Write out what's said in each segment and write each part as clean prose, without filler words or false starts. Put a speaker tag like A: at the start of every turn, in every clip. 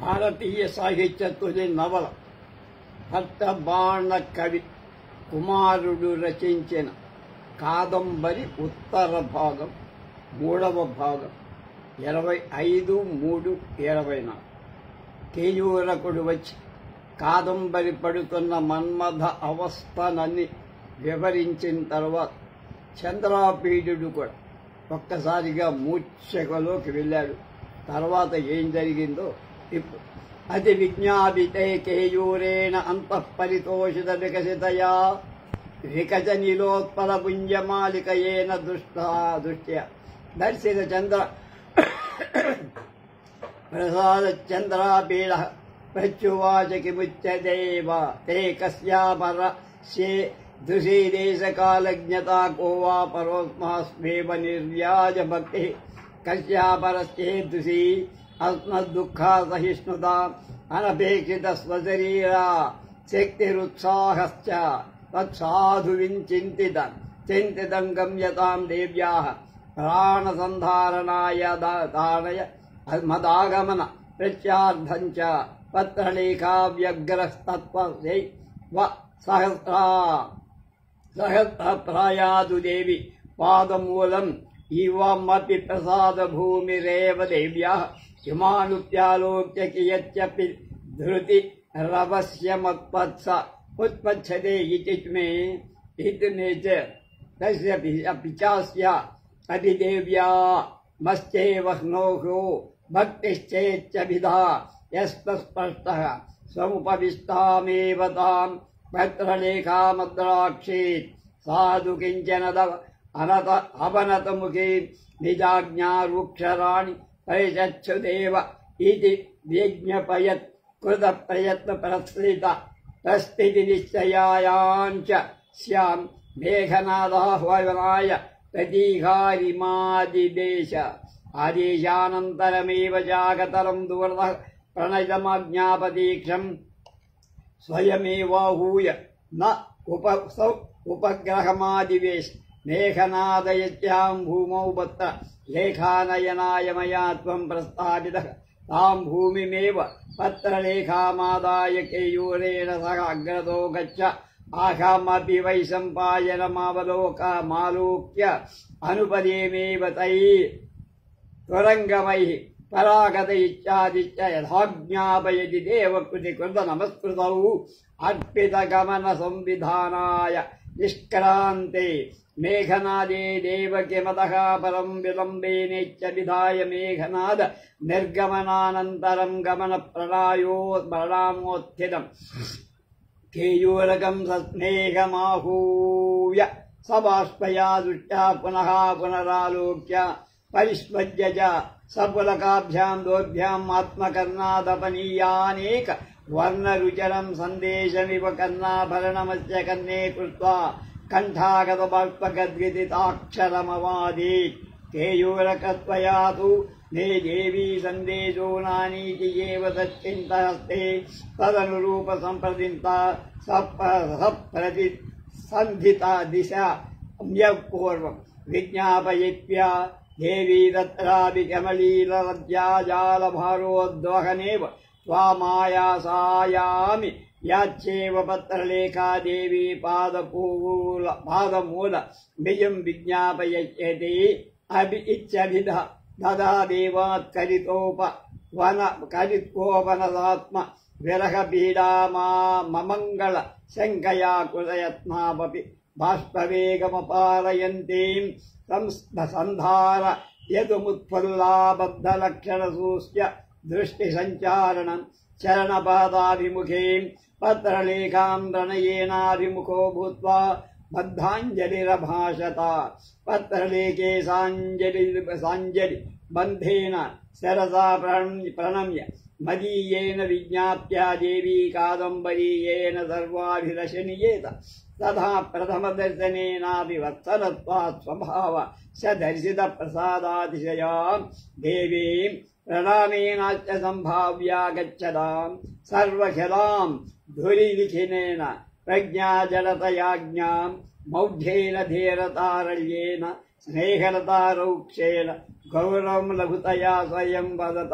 A: భారతీయ సాహిత్య తొలి నవల భక్తబాణ కవి కుమారుడు రచించిన కాదంబరి ఉత్తర భాగం 3వ భాగం 25/3/24 కేయూరకుడు వచ్చి కాదంబరి పడుతున్న మన్మథ అవస్థనని వివరించిన తర్వాత చంద్రాపీడుడు కూడా ఒక్కసారిగా మూర్ఛలోకి వెళ్ళాడు. తర్వాత ఏం జరిగిందో ఇప్పుడు అతి విజ్ఞాపితే కేయూరేణ అంతఃపరితోషిత వికసితయా వికచ నిలోత్పల పుంజమాలికయేన దృష్ట్యా దర్శిత చంద్ర ప్రసాద చంద్రాపీడ ప్రత్యువాచ కిముచ్యదేవ తే కస్యామరస్యే దృశీదేశకాలజ్ఞతా కో వా పరోస్మాస్మేవ నిర్వ్యాజ భక్తి కస్యాపరస్యే దృశీ అస్మద్దుఃఖా సహిష్ణుతా అనపేక్షిత స్వశరీరా శక్తిరుత్సాహశ్చ తత్సాధువించింతితం గమ్యతాం దేవ్యాః ప్రాణసంధారణాయ దానయ మదాగమన ప్రత్యార్థం చ పత్రలేఖా వ్యగ్రస్తత్వ సహస్రప్రాయాదు దేవి పాదమూలం ఇవమపి ప్రసాద భూమిరేవ దేవ్యాః ఇమానుప్యాలోక్య కియత్యపి ధృతి రవస్యమత్పత్స ఉత్పత్స్యతే ఇతి మే తస్య పిచాస్య అతిదేవ్యా మశ్చేవ స్నోహో భక్తిశ్చేత్యభిధా యస్పష్టః సముపవిష్టామేవ తాం పత్రలేఖామద్రాక్షేత్ సాధు కించన అవనతముఖే నిజాజ్ఞారుక్షరాణి పరిచచ్చుదేవ ఇది విజ్ఞపయత్ కృత ప్రయత్న ప్రస్లిత తస్థితి నిశ్చయాయాంచ స్యాం మేఘనాదాహ్వనాయ ప్రతీఘారిమాదిదేశ ఆదేశానంతరమేవ జాగతరం దూరద ప్రణయమాజ్ఞాపదీక్షం స్వయమేవాహూయ న ఉపగ్రహమాదివేశ మేఘనాదయత్యాం భూమౌ బత్ర లేఖానయనాయ మయా త్వం ప్రస్థాపితః తాం భూమిమేవ పత్రలేఖామాదాయ కేయూరేణ సహ అగ్రతో గచ్చ ఆహామపి వైశంపాయనమావలోక్య అనుపదేమేవ తై త్వరంగమై పరాగత ఇత్యాదిత్య యథాజ్ఞాపయతి దేవకృతి కృత నమస్కృతౌ అర్పిత గమన సంవిధానాయ నిష్క్రాంతే మేఘనాదే దేవకిమతః పరం విలంబేనేత్య విధాయ మేఘనాద నిర్గమనానంతరం గమన ప్రణామోత్థితం కేయూరకం సస్నేహమాహూయ సబాష్పయా దృష్ట్యా పునః పునరాలోక్య పరిష్వజ్య చ సపులకాభ్యాం దోభ్యాం ఆత్మకర్ణాదపనీయానేక వర్ణరుచరం సందేశమివ కర్ణాభరణమస్య కర్ణే కృత్వా కంఠాగత బాష్పగద్విదితాక్షరమవాదీత్ కేయూరకత్వయా తు నే దేవీ సందేశో నానీతి ఏవ తచ్చింతహస్తే తదనురూప సంప్రదింత సప్రతి సంధిత దిశ పూర్వం విజ్ఞాపయిత్యా దేవీ తత్రాపి కమలీలరద్యాజాలభారోద్వహనేవ స్వామాయాసాయామి యాచ్చేవ పత్రలేఖా దేవీ పాదమూల బిజం విజ్ఞాపయతి అభి ఇత్యభిధ దదా దేవాత్ కరిత్వోపనదాత్మ విరహ పీడామమంగళ శంకయా కృతయత్నాపి బాష్పవేగమపారయంతీం సంధార యదుముత్ఫుల్లాబద్ధలక్షణసూస్య దృష్టి సంచారణం చరణపాదాభిముఖీం పత్రలేఖాం ప్రణయేనాభిముఖో భూత్వా బద్ధాంజలిరభాషత పత్రలేఖే సాంజలి బంధేన శరసా ప్రణమ్య మదీయేన విజ్ఞాప్యా దేవీ కాదంబరీయేన సర్వాభిరశనియేత తథా ప్రథమ దర్శనేనాపి వత్సలత్వాత్ స్వభావ స దర్శిత ప్రసాదాతిశయాం దేవీం ప్రణామేనాచ సంభావ్యా గచ్చతాం సర్వఖిలాం ధురిలిఖినేన ప్రజ్ఞాజలతయాజ్ఞాం మౌఢ్యేన ధీరతారళ్యేన స్నేహలతారౌక్షేణ గౌరవం లఘుతయా స్వయం వదత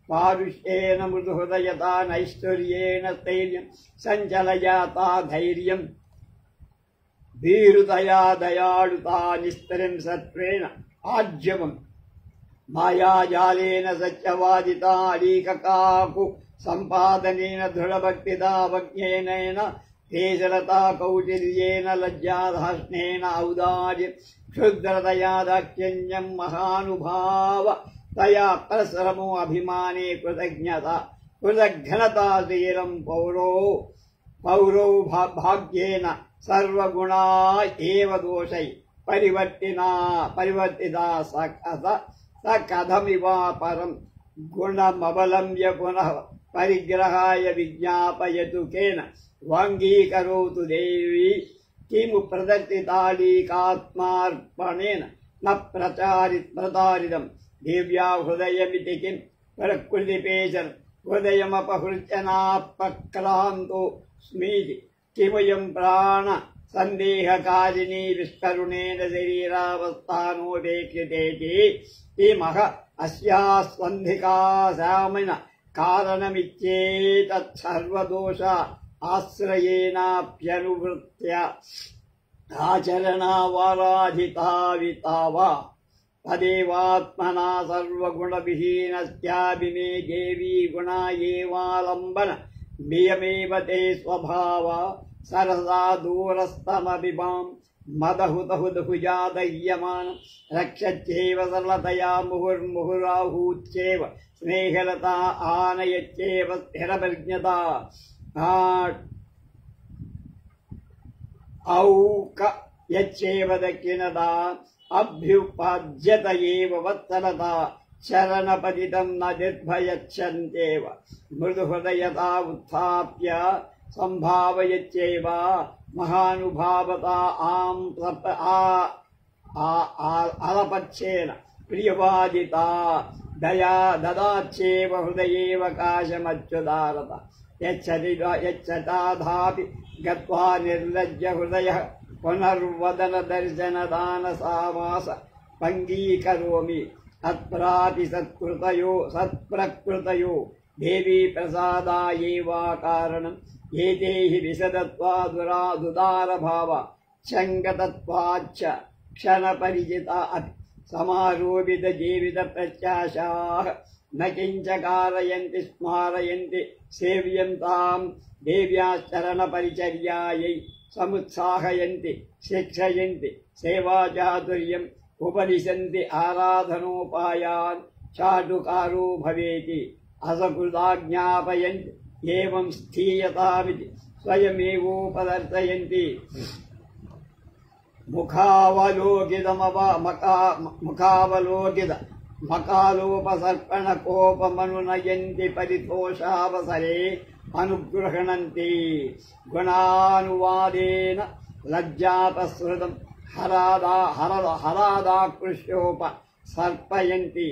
A: पारुष्येन मृदुहृदयता नैश्वर्येण स्थैर्यं सञ्चलयाता धैर्यं भीरुतया दयालुता निस्तरं सत्त्वेन आज्यवम् मायाजालेन सत्यवादिता अलीककाकु सम्पादनेन दृढभक्तिदा वज्ञेन तेजलता कौटिल्येन लज्जाधाष्णेन औदार्य क्षुद्रतया दाक्षिण्यं महानुभाव तया परश्रमो अभिमाने कृतज्ञता कृतघ्नता शीलं पौरो भाग्येन सर्वगुणा एव दोषै परिवर्तिता स कथमिवा परं गुणमवलम्ब्य पुनः परिग्रहाय विज्ञापयतु केन वाङ्गीकरोतु देवी किमु प्रदर्शितालीकात्मार्पणेन न प्रतारितं दिव्या हृदयमिति किं प्रकृतिपेशर हृदयमपहृत्यनापक्रान्तो स्मीति किमयं प्राण सन्देहकारिणी विस्करुणेन शरीरावस्थानोपेक्षितेति किमह अस्यास्वन्धिकासामिन कारणमित्येतत् सर्वदोषा आश्रयेनाप्यनुवृत्त्य आचरणावाराधिताविता वा तदेवात्मना सर्वगुणविहीनस्यापि मे देवी गुणा एवालम्बन नियमेव ते स्वभावा सरसा दूरस्तमभिमां मदहुतहुदहुजादह्यमान रक्षत्येव सरलतया मुहुर्मुहुराहूत्येव स्नेहलता आनयत्येव स्थिरप्रज्ञता औक यच्चेव दक्षिणता अभ्युपाद्यत एव वत्सलता शरणपतितं न निर्भयच्छन्त्येव मृदुहृदयता उत्थाप्य संभावयत्येव महानुभावता अलपच्छेन प्रियवादिता दया ददाच्चेव हृदयेव काशमच्युदारत यच्छताधापि गत्वा निर्लज्य हृदयः पुनर्वदन दर्शनदानसावास पङ्गीकरोमि तत्प्राति सत्प्रकृतयो देवी प्रसादा एवा कारणम् एते हि विशदत्वादुदारभाव शङ्गतत्वाच्च क्षणपरिचिता अपि समारोपित जीवित प्रत्याशाः न किञ्च कारयन्ति स्मारयन्ति सेव्यन्तां देव्याश्चरणपरिचर्यायै समुत्साहयन्ति शिक्षयन्ति सेवाचातुर्यम् उपदिशन्ति आराधनोपायान् चाटुकारो भवेति असकृदाज्ञापयन्ति एवं स्थीयतामिति स्वयमेवोपदर्शयन्ति मुखावलोकित मकालोपसर्पणकोपमनुनयन्ति परितोषावसरे अनुगृह्णन्ति गुणानुवादेन लज्जापसृतं हरादाकृष्योप सर्पयन्ति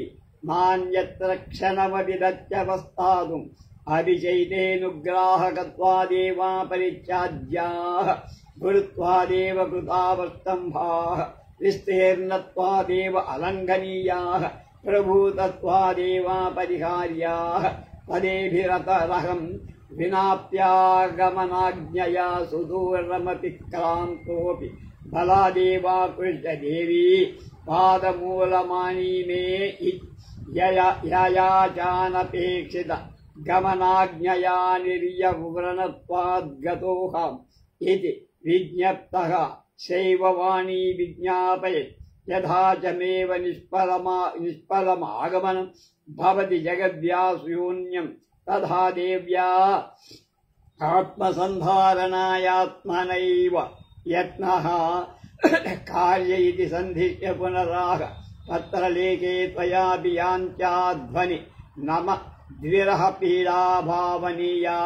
A: मान्यत्र क्षणमपि दत्यवस्थातुम् अभिचैतेऽनुग्राहकत्वादेवा परित्याज्याः गुरुत्वादेव कृतावस्तम्भाः विस्तीर्णत्वादेव अलङ्घनीयाः प्रभूतत्वादेवा परिहार्याः पदेभिरतरहं विनाप्यागमनाज्ञया सुदूरमपि क्रान्तोऽपि बलादेवाकृष्टदेवी पादमूलमानी मे ययाचानपेक्षित गमनाज्ञया निर्यव्रणत्वाद्गतोऽहम् इति विज्ञप्तः शैववाणी विज्ञापयत् यथा च मेव निष्फलमागमनं भवति जगद्व्यासून्यं तथा देव्या आत्मसन्धारणायात्मनैव यत्नः कार्य इति सन्धिश्य पुनराह पत्रलेखे त्वयापि यान्त्याध्वनि नम द्विरह पीडा भावनीया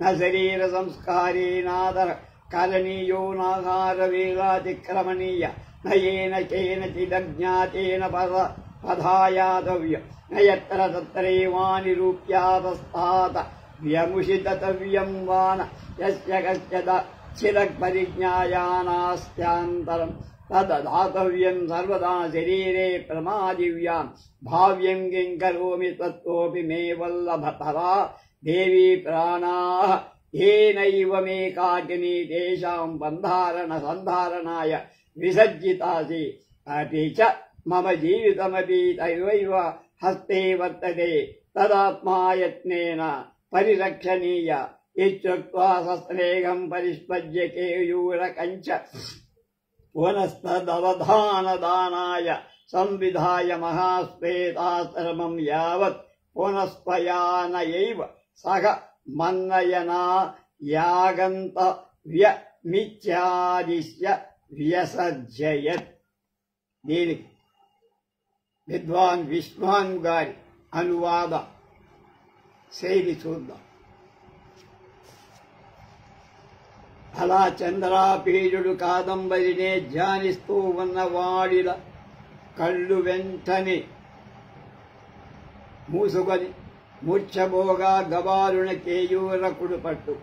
A: न शरीर संस्कारेणादर करणीयो नाहारवेलातिक्रमणीय न येन केनचिदज्ञातेन पदायातव्य न यत्र तत्रैवानिरूप्यापस्तात् व्यमुषितव्यं वा न यस्य कश्चित् चिरपरिज्ञायानास्त्यान्तरं తద్ధాతవ్యం సర్వదా శరీరే ప్రమాదివ్యాం భావ్యం కిం కరోమి తత్తోపి మే వల్లభతరా దేవీ ప్రాణాః ఏనైవ మే కాకినీ తేషాం బంధారణ సంధారణాయ విసజ్జితాసి అపి చ మమ జీవితమపి తైవైవ హస్తే వర్తతే తదాత్మాయత్నేన పరిరక్షణీయ ఇత్యుక్త్వా శస్త్రేగం పరిష్పజ్య కేయూరకంచ పునస్తదవధానదానాయ సంవిధాయ మహాశ్వేతాశ్రమం యావత్ పునఃస్పయానయైవ సహ మన్నయనా యాగంతవ్యమిత్యాదిశ్య వ్యసజ్జయత్. దీనికి విద్వాన్ విశ్వాన్ గారి అనువాద శైలి చూద్దాం. అలా చంద్రాపీడుడు కాదంబరినే ధ్యానిస్తూ ఉన్నవాడిల కళ్ళు వెంటనే మూసుకొని మూర్ఛబోగా గబారుణ కేయూరకుడు పట్టు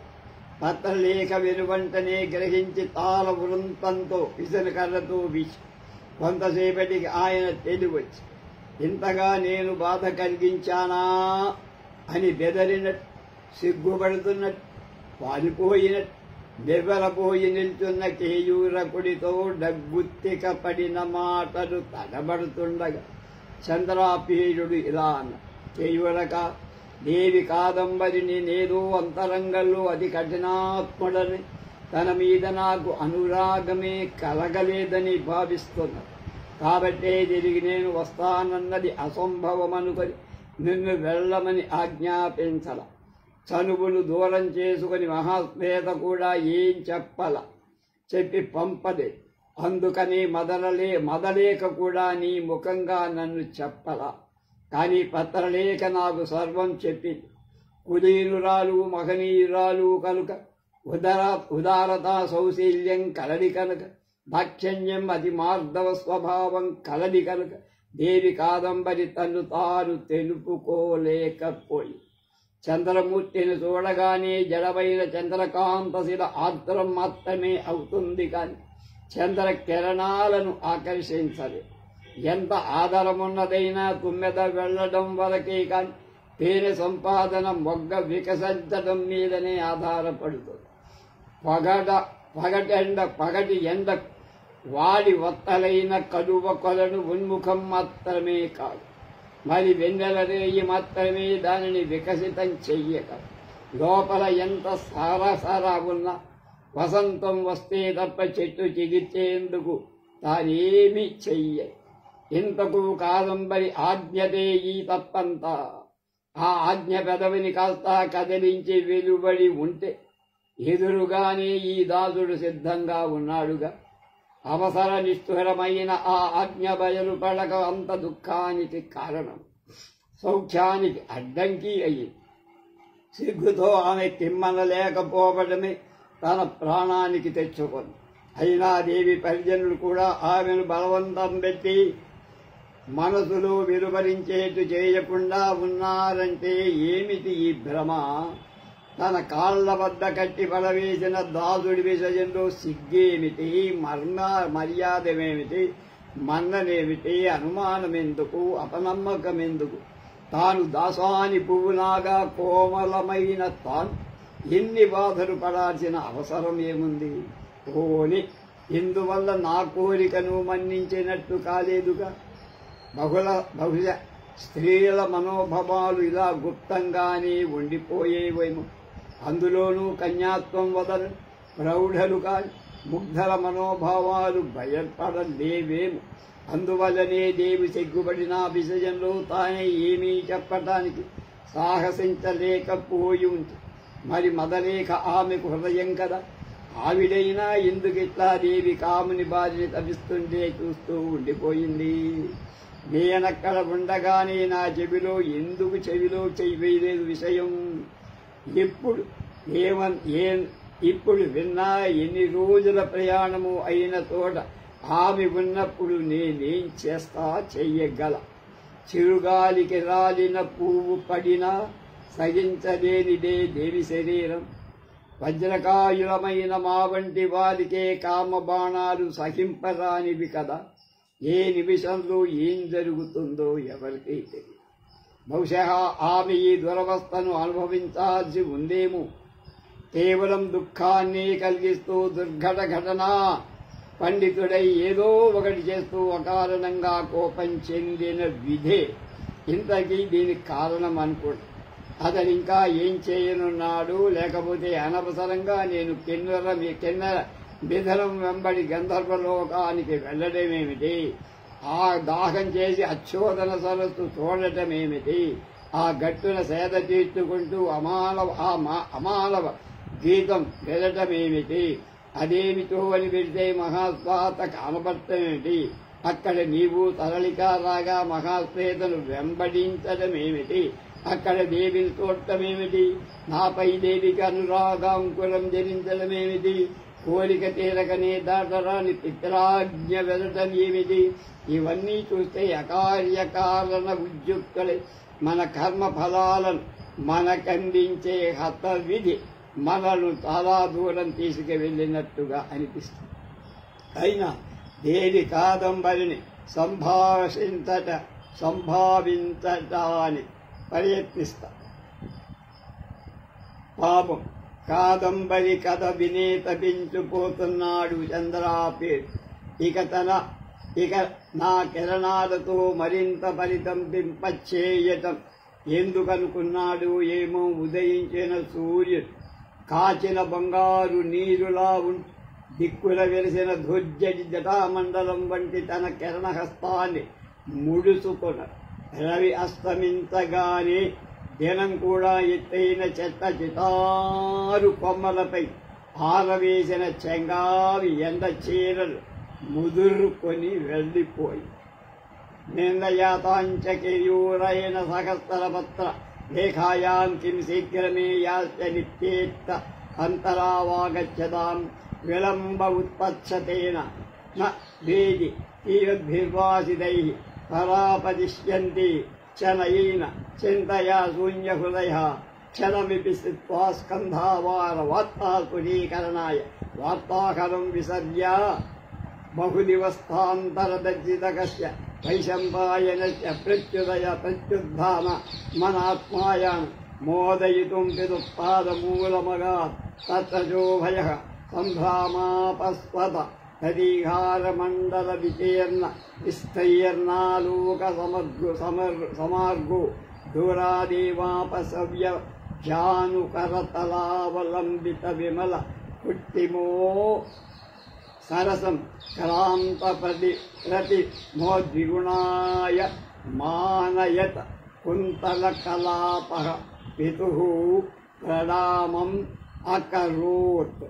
A: పత్రలేఖ వెనువంటనే గ్రహించి తాళ వృంతంతో విసన కర్రతో వీచి కొంతసేపటికి ఆయన తెలివచ్చి ఇంతగా నేను బాధ కలిగించానా అని బెదరినట్టు సిగ్గుపడుతున్నట్టు వాలిపోయినట్టు బెవరపోయి నిల్చున్న కేయూరకుడితో డగ్గుత్తిక పడిన మాటలు తడబడుతుండగా చంద్రాపీడుడు ఇలా అన్న, కేయూరక, దేవి కాదంబరిని నేదో అంతరంగంలో అతి కఠినాత్ముడని తన మీద నాకు అనురాగమే కలగలేదని భావిస్తున్నా. కాబట్టే తిరిగి నేను వస్తానన్నది అసంభవమనుకొని నిన్ను వెళ్ళమని ఆజ్ఞాపించల. చనువును దూరం చేసుకుని మహాశ్వేత కూడా ఏం చెప్పి పంపదే. అందుకని మదలేక కూడా నీ ముఖంగా నన్ను చెప్పలా. కానీ పత్రలేఖ నాకు సర్వం చెప్పింది. కులీనురాలు మహనీయురాలు కనుక, ఉదారత సౌశీల్యం కలది కనుక, దాక్షణ్యం అతి మార్దవ స్వభావం కలది కనుక దేవి కాదంబరి తను తాను తెలుపుకోలేకపోయి చంద్రమూర్తిని చూడగానే జడమైన చంద్రకాంతశిల ఆర్ద్రం మాత్రమే అవుతుంది కాని చంద్ర కిరణాలను ఆకర్షించదు. ఎంత ఆధారమున్నదైనా తుమ్మెద వెళ్లడం వరకే కాని తేనె సంపాదన మొగ్గ వికసించడం మీదనే ఆధారపడుతుంది. పగటి ఎండ వాడి వత్తలైన కలువ కొలను ఉన్ముఖం మాత్రమే కాదు, మరి వెన్నెల రేయి మాత్రమే దానిని వికసితం చెయ్యక లోపల ఎంత సారా ఉన్నా వసంతం వస్తే తప్ప చెట్టు చిగిర్చేందుకు తానేమీ చెయ్య. ఇంతకు కాదంబరి ఆజ్ఞతే ఈ తప్పంతా. ఆ ఆజ్ఞ పెదవిని కాస్త కదిలించి వెలువడి ఉంటే ఎదురుగానే ఈ దాసుడు సిద్ధంగా ఉన్నాడుగా. అవసర నిష్ఠురమైన ఆ ఆజ్ఞ బయలుపడక అంత దుఃఖానికి కారణం, సౌఖ్యానికి అడ్డంకి అయ్యింది. సిగ్గుతో ఆమె కిమ్మనలేకపోవడమే తన ప్రాణానికి తెచ్చుకుంది. అయినా దేవి పరిజనులు కూడా ఆమెను బలవంతం పెట్టి మనసులో విలువరించేట్టు చేయకుండా ఉన్నారంటే ఏమిటి ఈ భ్రమ? తన కాళ్ల వద్ద కట్టి పడవేసిన దాసుడి విషయంలో సిగ్గేమిటి, మర్యాదమేమిటి, మన్ననేమిటి, అనుమానమెందుకు, అపనమ్మకమెందుకు? తాను దాసాని పువ్వులాగా కోమలమైన తాను ఎన్ని బాధలు పడాల్సిన అవసరం ఏముంది? పోని ఇందువల్ల నా కోరికను మన్నించినట్టు కాలేదుగా. బహుశ స్త్రీల మనోభావాలు ఇలా గుప్తంగానే ఉండిపోయేవేమో. అందులోనూ కన్యాత్వం వదలు ప్రౌఢలు కాని ముగ్ధల మనోభావాలు బయపడలేవేమో. అందువల్లనే దేవి సిగ్గుపడిన విషయంలో తానే ఏమీ చెప్పటానికి సాహసించలేకపోయి ఉంది. మరి మదలేక ఆమెకు హృదయం కదా. ఆవిడైనా ఎందుకిట్లా దేవి కాముని బారిని తపిస్తుంటే చూస్తూ ఉండిపోయింది. నేనక్కడ ఉండగానే నా చెవిలో ఎందుకు చెయ్యలేదు విషయం? ఇప్పుడు విన్నా ఎన్ని రోజుల ప్రయాణము అయిన తోట ఆమె ఉన్నప్పుడు నేనేం చెయ్యగల? చిరుగాలికి రాలిన పువ్వు పడినా సహించలేనిదే దేవి శరీరం. వజ్రకాయులమైన మా వంటి వారికే కామబాణాలు సహింపరానివి కదా. ఏ నిమిషంలో ఏం జరుగుతుందో ఎవరికీ తెలియదు. బహుశా ఆమె ఈ దురవస్థను అనుభవించాల్సి ఉందేమో. కేవలం దుఃఖాన్ని కలిగిస్తూ దుర్ఘట ఘటన పండితుడై ఏదో ఒకటి చేస్తూ అకారణంగా కోపం చెందిన విధే ఇంతకీ దీనికి కారణం అనుకోండి. అతను ఇంకా ఏం చేయనున్నాడు? లేకపోతే అనవసరంగా నేను కిన్నెర విధనం వెంబడి గంధర్వలోకానికి వెళ్లడమేమిటి? ఆ దాహం చేసి అచ్చోదన సరస్సు చూడటమేమిటి? ఆ గట్టున సేద తీర్చుకుంటూ అమానవ గీతం వినటమేమిటి? అదేమిటో అని వెళ్తే మహాశ్వాత కనబడటమేమిటి? అక్కడ నీవు తరళికారాగా మహాశ్వేతను వెంబడించడమేమిటి? అక్కడ దేవిని చూడటమేమిటి? నాపై దేవికి అనురాగాంకురం జరించడమేమిటి? కోరిక తీరకనే దాటరాని పిత్రాజ్ఞ వెదటం ఏమిటి? ఇవన్నీ చూస్తే అకార్యకారణ ఉద్యుక్తులై మన కర్మ ఫలాలను మనకందించే హతవిధి మనను చాలా దూరం తీసుకువెళ్లినట్టుగా అనిపిస్తుంది. అయినా దేవి కాదంబరిని సంభావించటానికి ప్రయత్నిస్తా. పాపం కాదంబరి కథ వినే తపించిపోతున్నాడు చంద్రాపేట్. ఇక నా కిరణాలతో మరింత పరితంపింపచేయటం ఎందుకనుకున్నాడు ఏమో. ఉదయించిన సూర్యుడు కాచిన బంగారు నీరులా దిక్కుల వెలిసిన ధ్వజడి జటామండలం వంటి తన కిరణహస్తాన్ని ముడుచుకున్నాడు. రవి అస్తమించగానే దినం కూడా ఎత్తైన చెత్త చితారు కొమ్మలపై ఆరవేసిన చెంగావి ఎండ చీరలు ముదురుకొని వెళ్లిపోయి నిందయాతాంచకియూరైన సహస్రపత్ర లేఖాయాం కిం శీఘ్రమే యాశ్చ నిత్యేత్త అంతరావాగచ్చతాం విలంబ ఉత్పత్సతేన న వేది తీరద్భిర్వాసిదై పరాపదిష్యంతి చనయేన చింతయా శూన్యహృదయ క్షణమిపి స్థిత్వా స్కంధావార వార్తాసురీకరణాయ వార్తాకరం విసర్య బహుదివస్థాంతరదర్జితకస్య వైశంపాయనస్య ప్రత్యుద్ధాన మనాత్మాయాన్ మోదయితుం పిదుత్పాదమూలమగాత్ తత్రజోభయః సంభ్రామాపస్వత తదీహారమండల విచీర్ణ విస్తైర్నాలోక సమార్గో దూరాదేవాపసవ్య జానుకరతలావలంబిత విమల కుట్టిమో సరసం క్రాంత ప్రతి మోద్విగుణాయ మానయత కుంతల కలాప పితు ప్రణామం అకరోత్.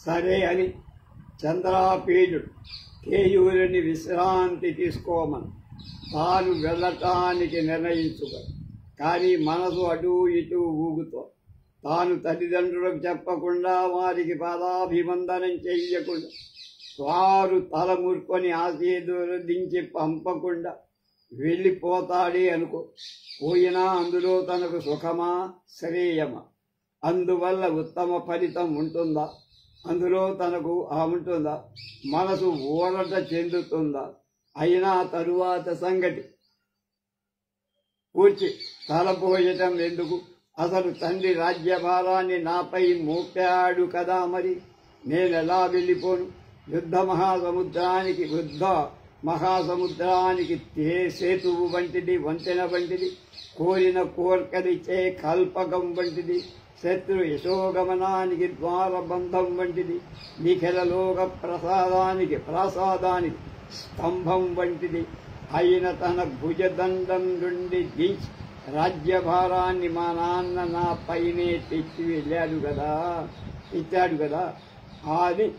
A: సరే అని చంద్రాపీడుడు కేయూరుని విశ్రాంతి తీసుకోమని తాను వెళ్ళటానికి నిర్ణయించుకో. కానీ మనసు అటూ ఇటూ ఊగుతో తాను తల్లిదండ్రులకు చెప్పకుండా వారికి పాదాభివందనం చెయ్యకుండా వారు తలముర్కొని ఆశీర్వదించి పంపకుండా వెళ్ళిపోతాడే అనుకో. పోయినా అందులో తనకు సుఖమా శ్రేయమా? అందువల్ల ఉత్తమ ఫలితం ఉంటుందా? అందులో తనకు ఉంటుందా? మనసు ఊరట చెందుతుందా? అయినా తరువాత సంగతి కూర్చి తలపోయటం ఎందుకు? అసలు తండ్రి రాజ్యభారాన్ని నాపై మోపాడు కదా, మరి నేనెలా వెళ్ళిపోను? యుద్ధ మహాసముద్రానికి సేతువు వంటిది, వంతెన వంటిది, కోరిన కోర్కలిచ్చే కల్పకం వంటిది, శత్రు యశోగమనానికి ద్వారబంధం వంటిది, నిఖిలలోక ప్రసాదానికి స్తంభం వంటిది అయిన తన భుజదండం నుండి దించి రాజ్యభారాన్ని మా నాన్న నా పైనే ఇచ్చాడు కదా అది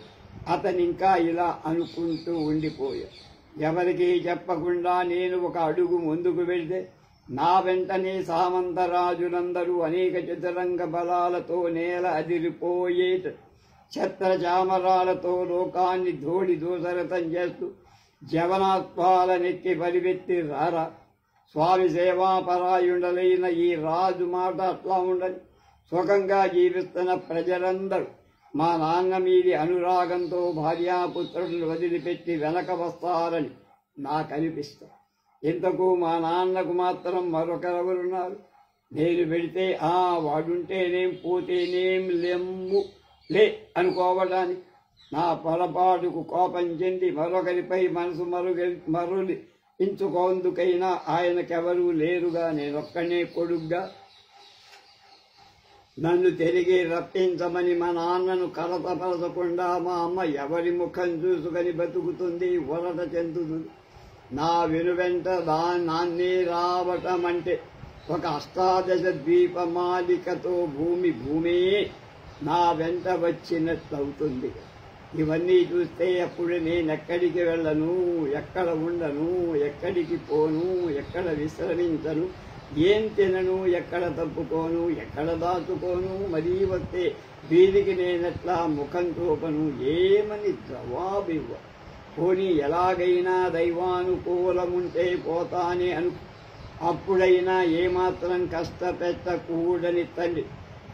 A: అతనింకా ఇలా అనుకుంటూ ఉండిపోయాడు. ఎవరికీ చెప్పకుండా నేను ఒక అడుగు ముందుకు వెళ్తే నా వెంటనే సామంతరాజులందరూ అనేక చతురంగ బలాలతో నేల అదిరిపోయేట ఛత్రచామరాలతో లోకాన్ని ధూళి దూసరతం చేస్తూ జవనాత్వాలనెక్కి పరివెత్తి రారా. స్వామి సేవాపరాయుండలైన ఈ రాజు మాట అట్లా ఉండని సుఖంగా జీవిస్తున్న ప్రజలందరూ మా నాన్న మీది అనురాగంతో భార్యాపుత్రులను వదిలిపెట్టి వెనక వస్తారని నాకు అనిపిస్తుంది. ఇంతకు మా నాన్నకు మాత్రం మరొకరెవరున్నారు? నేను వెళితే వాడుంటేనేం పోతేనేం లే అనుకోవడానికి. నా పొరపాటుకు కోపం చెంది మరొకరిపై మనసు మరులి ఇంచుకోందుకైనా ఆయనకెవరూ లేరుగా, నేనొక్కనే కొడుగ్గా. నన్ను తిరిగి రప్పించమని మా నాన్నను కలతపరచకుండా మా అమ్మ ఎవరి ముఖం చూసుకొని బతుకుతుంది, ఊరట చెందుతుంది. నా వెనువెంట నాన్నే రావటం అంటే ఒక అష్టాదశ ద్వీపమాలికతో భూమే నా వెంట వచ్చినట్లవుతుంది. ఇవన్నీ చూస్తే అప్పుడు నేనెక్కడికి వెళ్ళను, ఎక్కడ ఉండను, ఎక్కడికి పోను, ఎక్కడ విశ్రమించను, ఏం తినను, ఎక్కడ తప్పుకోను, ఎక్కడ దాచుకోను, మరీ వస్తే వీరికి నేనెట్లా ముఖం చూపను, ఏమని జవాబివ్వ. పోనీ ఎలాగైనా దైవానుకూలముంటే పోతానే అప్పుడైనా ఏమాత్రం కష్టపెట్టకూడని తండ్రి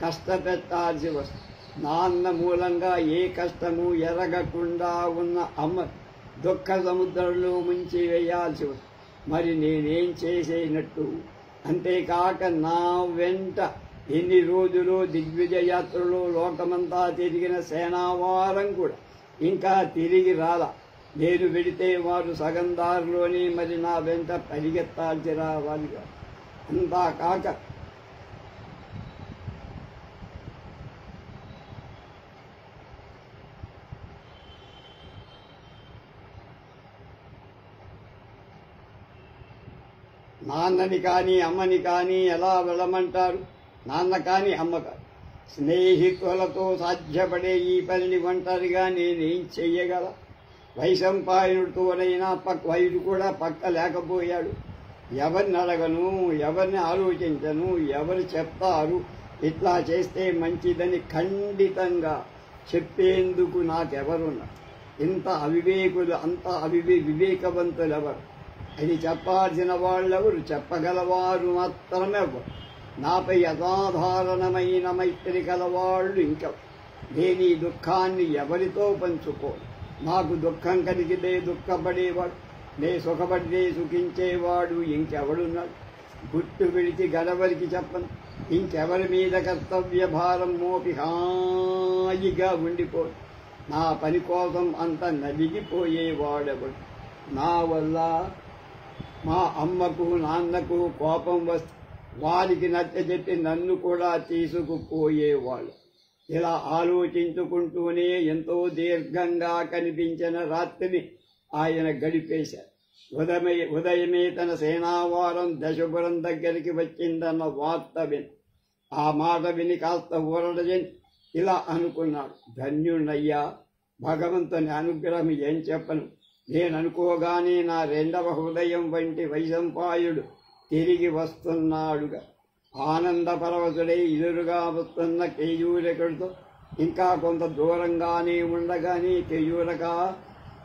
A: కష్టపెట్టాల్సి వస్తుంది. నాన్న మూలంగా ఏ కష్టము ఎరగకుండా ఉన్న అమ్మ దుఃఖ సముద్రంలో ముంచి వేయాల్సి వస్తుంది. మరి నేనేం చేసేనట్టు? అంతేకాక నా వెంట ఎన్ని రోజులు దిగ్విజయాత్రలో లోకమంతా తిరిగిన సేనావారం కూడా ఇంకా తిరిగి రాలా. నేను వెళితే వారు సగం దారిలోనే మరి నా వెంట పరిగెత్తాల్సి రావాలిగా. అంతా కాక నాన్నని కానీ అమ్మని కానీ ఎలా వెళ్ళమంటారు? నాన్న కానీ అమ్మ కాని స్నేహితులతో సాధ్యపడే ఈ పనిని ఒంటరిగా నేనేం చెయ్యగల? వైశంపాయనుడితోనైనా వైడు కూడా పక్క లేకపోయాడు. ఎవరిని అడగను, ఎవరిని ఆలోచించను, ఎవరు చెప్తారు ఇట్లా చేస్తే మంచిదని ఖండితంగా చెప్పేందుకు నాకెవరున్నారు? ఇంత అవివేకులు, అంత వివేకవంతులెవరు? అది చెప్పాల్సిన వాళ్ళెవరు? చెప్పగలవారు మాత్రమే ఎవరు? నాపై అసాధారణమైన మైత్రి కలవాళ్లు ఇంకెవరు? నేను ఈ దుఃఖాన్ని ఎవరితో పంచుకోను. నాకు దుఃఖం కలిగితే దుఃఖపడేవాడు, నే సుఖపడితే సుఖించేవాడు ఇంకెవడున్నాడు? గుట్టు విడిచి గడవరికి చెప్పను, ఇంకెవరి మీద కర్తవ్య భారం మోపి హాయిగా ఉండిపోడు. నా పని కోసం అంత నలిగిపోయేవాడెవడు? నా వల్ల మా అమ్మకు నాన్నకు కోపం వస్తే వారికి నచ్చజెప్పి నన్ను కూడా తీసుకుపోయేవాళ్ళు. ఇలా ఆలోచించుకుంటూనే ఎంతో దీర్ఘంగా కనిపించిన రాత్రిని ఆయన గడిపేశారు. ఉదయమే తన సేనావారం దశపురం దగ్గరికి వచ్చిందన్న వార్త విని ఆ మాట విని కాస్త ఊరడజని ఇలా అనుకున్నాడు, ధన్యుణ్ణయ్యా, భగవంతుని అనుగ్రహం ఏం చెప్పను. నేననుకోగానే నా రెండవ హృదయం వంటి వైశంపాయుడు తిరిగి వస్తున్నాడుగా. ఆనంద పరవశుడై ఎదురుగా వస్తున్న కేయూరకుడితో ఇంకా కొంత దూరంగానే ఉండగానే కేయూరక,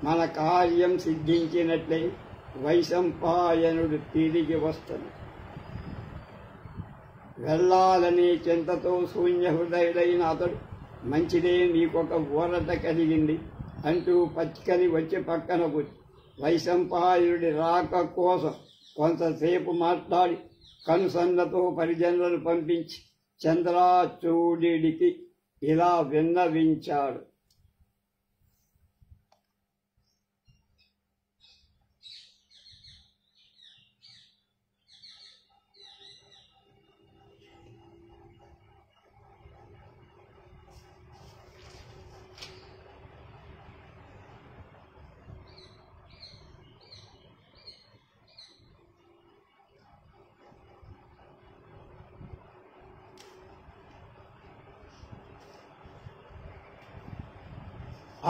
A: మన కార్యం సిద్ధించినట్లే వైశంపాయనుడు తిరిగి వస్తున్నాడు. వెళ్లాలనే చింతతో శూన్య హృదయుడైన అతడు, మంచిదే, నీకొక ఊరట కలిగింది అంటూ పచ్చికని వచ్చి పక్కన కూర్చు వైశంపాయుడి రాక కోసం కొంతసేపు మాట్లాడి కనుసన్నతో పరిజనులను పంపించి చంద్రాచూడికి ఇలా విన్నవించాడు.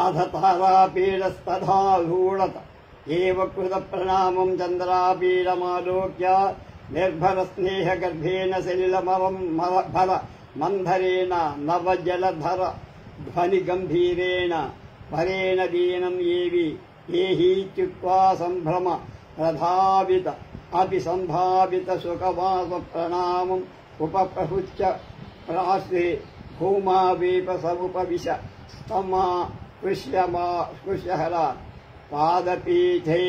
A: ఆధతారాపీడస్తధాధూళత ఏవ కృత ప్రణామం చంద్రాపీడమాలోక్య నిర్భర స్నేహ గర్భేణ సలిలమవం భర మంధరేణ నవజలధర ధ్వని గంభీరేణ పరేణ దీనం ఏవి ఏహీత్యుక్త్వా సంభ్రమ ప్రధావిత అతి సంభావిత సుఖవాస ప్రణామం ఉపప్రహృత్య ప్రాశ్రే భూమావేప సముపవిశ స్తమా కృష్యహర పాదపీఠే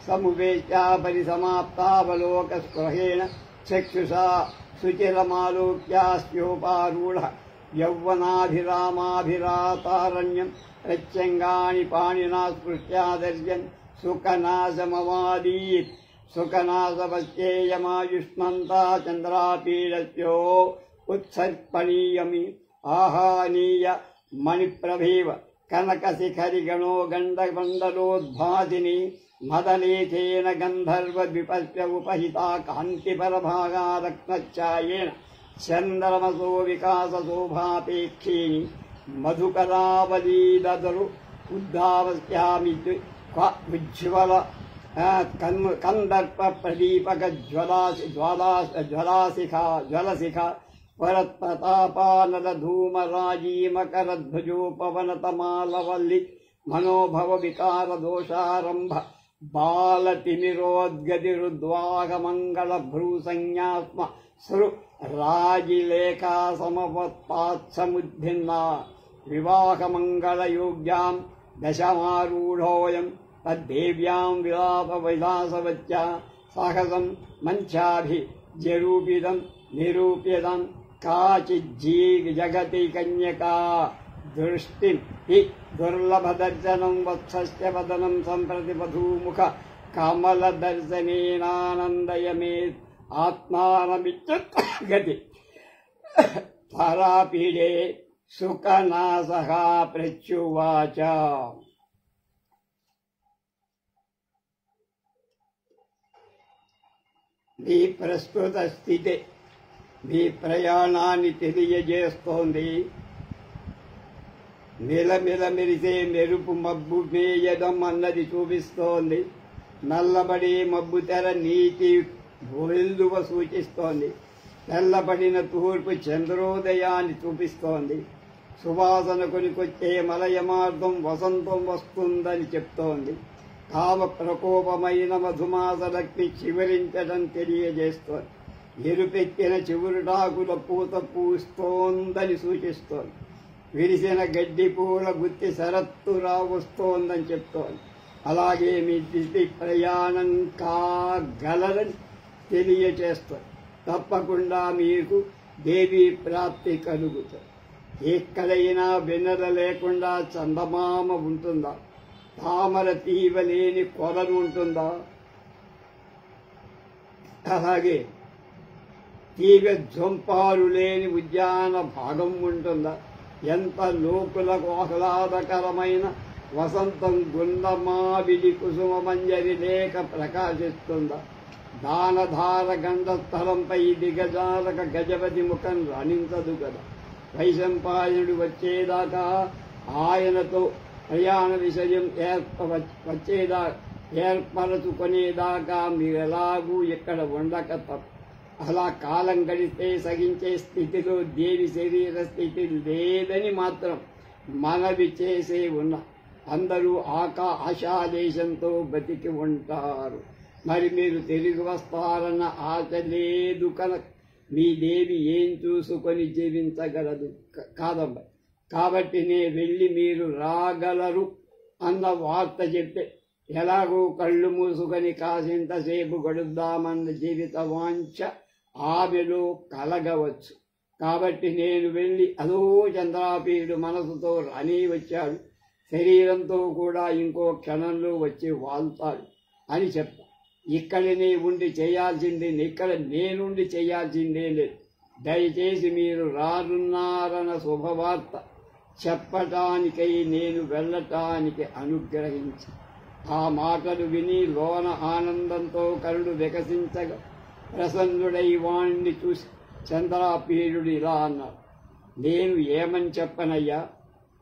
A: సమువేశ్యా పరిసమాప్తావలోక స్పృహేణ చక్షుషా శుచిరమాలోక్యాస్యోపారూఢ యౌవనాభిరామాభిరాతారణ్యం ప్రత్యంగాని పాణినా స్పృశ్యాదర్శన్ సుఖనాశమవాదీత్ సుఖనాశవశ్చేయమాయుష్మంతా చంద్రాపీడస్యో ఉత్సర్పణీయమి ఆహానీయ మణిప్రభేవ కనకశిఖరిగణో గండమండలోద్భాసిని మదలేఖేన గంధర్వ విపశ్య ఉపహితా కాంతిపరభాగా రత్నఛాయేన చంద్రమసో వికాస శోభాపేక్షీని మధుకరావలీదరు ఉద్ధావస్యామి ఉజ్వల కందర్ప ప్రదీపక జ్వలశిఖ వరత్ప్రతాపానల ధూమరాజీమకరధ్వజోపవనతమాలవల్లి మనోభవ వికార దోషారంభ బాలతిమిరోద్గతిరుద్వాగమంగళ భ్రూసంజ్ఞాత్మ సృ రాజిలేఖా సమవత్పాత్సముద్భిన్నా వివాహమంగళయోగ్యాం దశమారూఢోయం తద్దేవ్యాం విలాసవత్యా సాహసం మంచాభి జరూపితం నిరూప్యతం కాచిజ్జగతి కన్యకా దృష్టి దుర్లభదర్శనం వత్సస్య వదనం సంప్రతి వధూముఖ కమలదర్శనేనానందయమే ఆత్మానమిత్యుగతి తారాపీడే సుఖనాసః ప్రత్యువాచ. మీ ప్రస్తుత స్థితి మీ ప్రయాణాన్ని తెలియజేస్తోంది. మిలమిల మెరిసే మెరుపు మబ్బు మేయడం అన్నది చూపిస్తోంది. నల్లబడి మబ్బు తెర నీటి వెల్లువ సూచిస్తోంది. తెల్లబడిన తూర్పు చంద్రోదయాన్ని చూపిస్తోంది. సువాసన కొనికొచ్చే మలయమార్గం వసంతం వస్తుందని చెప్తోంది. కామ ప్రకోపమైన మధుమాసలక్కి చివరించడం తెలియజేస్తోంది. ఎరుపెక్కిన చివురుటాకుల పూత పూస్తోందని సూచిస్తోంది. విరిసిన గడ్డి పూల గుత్తి శరత్తురా వస్తోందని చెప్తోంది. అలాగే మీ దిశ ప్రయాణం కాగలరని తెలియచేస్తోంది. తప్పకుండా మీకు దేవీ ప్రాప్తి కలుగుతుంది. ఎక్కడైనా వెన్నెల లేకుండా చందమామ ఉంటుందా? తామర తీవ లేని కొలను ఉంటుందా? అలాగే తీగ జొంపాలు లేని ఉద్యాన భాగం ఉంటుందా? ఎంత లోకులకు ఆహ్లాదకరమైన వసంతం గుండమావిడి కుసుమ మంజరి లేక ప్రకాశిస్తుందా? దానధార గంధస్థలంపై దిగజాలక గజపతి ముఖం రాణించదు కదా. వైశంపాయనుడు వచ్చేదాకా ఆయనతో ప్రయాణ విషయం ఏర్పరచుకునేదాకా మీరెలాగూ ఇక్కడ ఉండక తప్ప. అలా కాలం గడిస్తే సగించే స్థితిలో దేవి శరీర స్థితి లేదని మాత్రం మనవి చేసే ఉన్న అందరూ ఆశాదేశంతో బతికి ఉంటారు. మరి మీరు తిరిగి వస్తారన్న ఆశ లేదు కనుక మీ దేవి ఏం చూసుకొని జీవించగలదు కాదమ్మా. కాబట్టి వెళ్ళి మీరు రాగలరు అన్న వార్త చెప్తే ఎలాగో కళ్ళు మూసుకొని కాసింతసేపు గడుద్దామన్న జీవిత వాంఛ ఆమెలో కలగవచ్చు. కాబట్టి నేను వెళ్ళి అదో చంద్రాపీడు మనసుతో రాని వచ్చాడు, శరీరంతో కూడా ఇంకో క్షణంలో వచ్చి వాళ్తాడు అని చెప్తా. ఇక్కడనే ఉండి చేయాల్సింది ఇక్కడ నేనుండి చేయాల్సిందే లేదు. దయచేసి మీరు రానున్నారన్న శుభవార్త చెప్పటానికై నేను వెళ్ళటానికి అనుగ్రహించి. ఆ మాటలు విని లోన ఆనందంతో కరుడు వికసించగా ప్రసన్నుడై వాణ్ణి చూసి చంద్రాపీడుడు ఇలా అన్నాడు, నేను ఏమని చెప్పనయ్యా?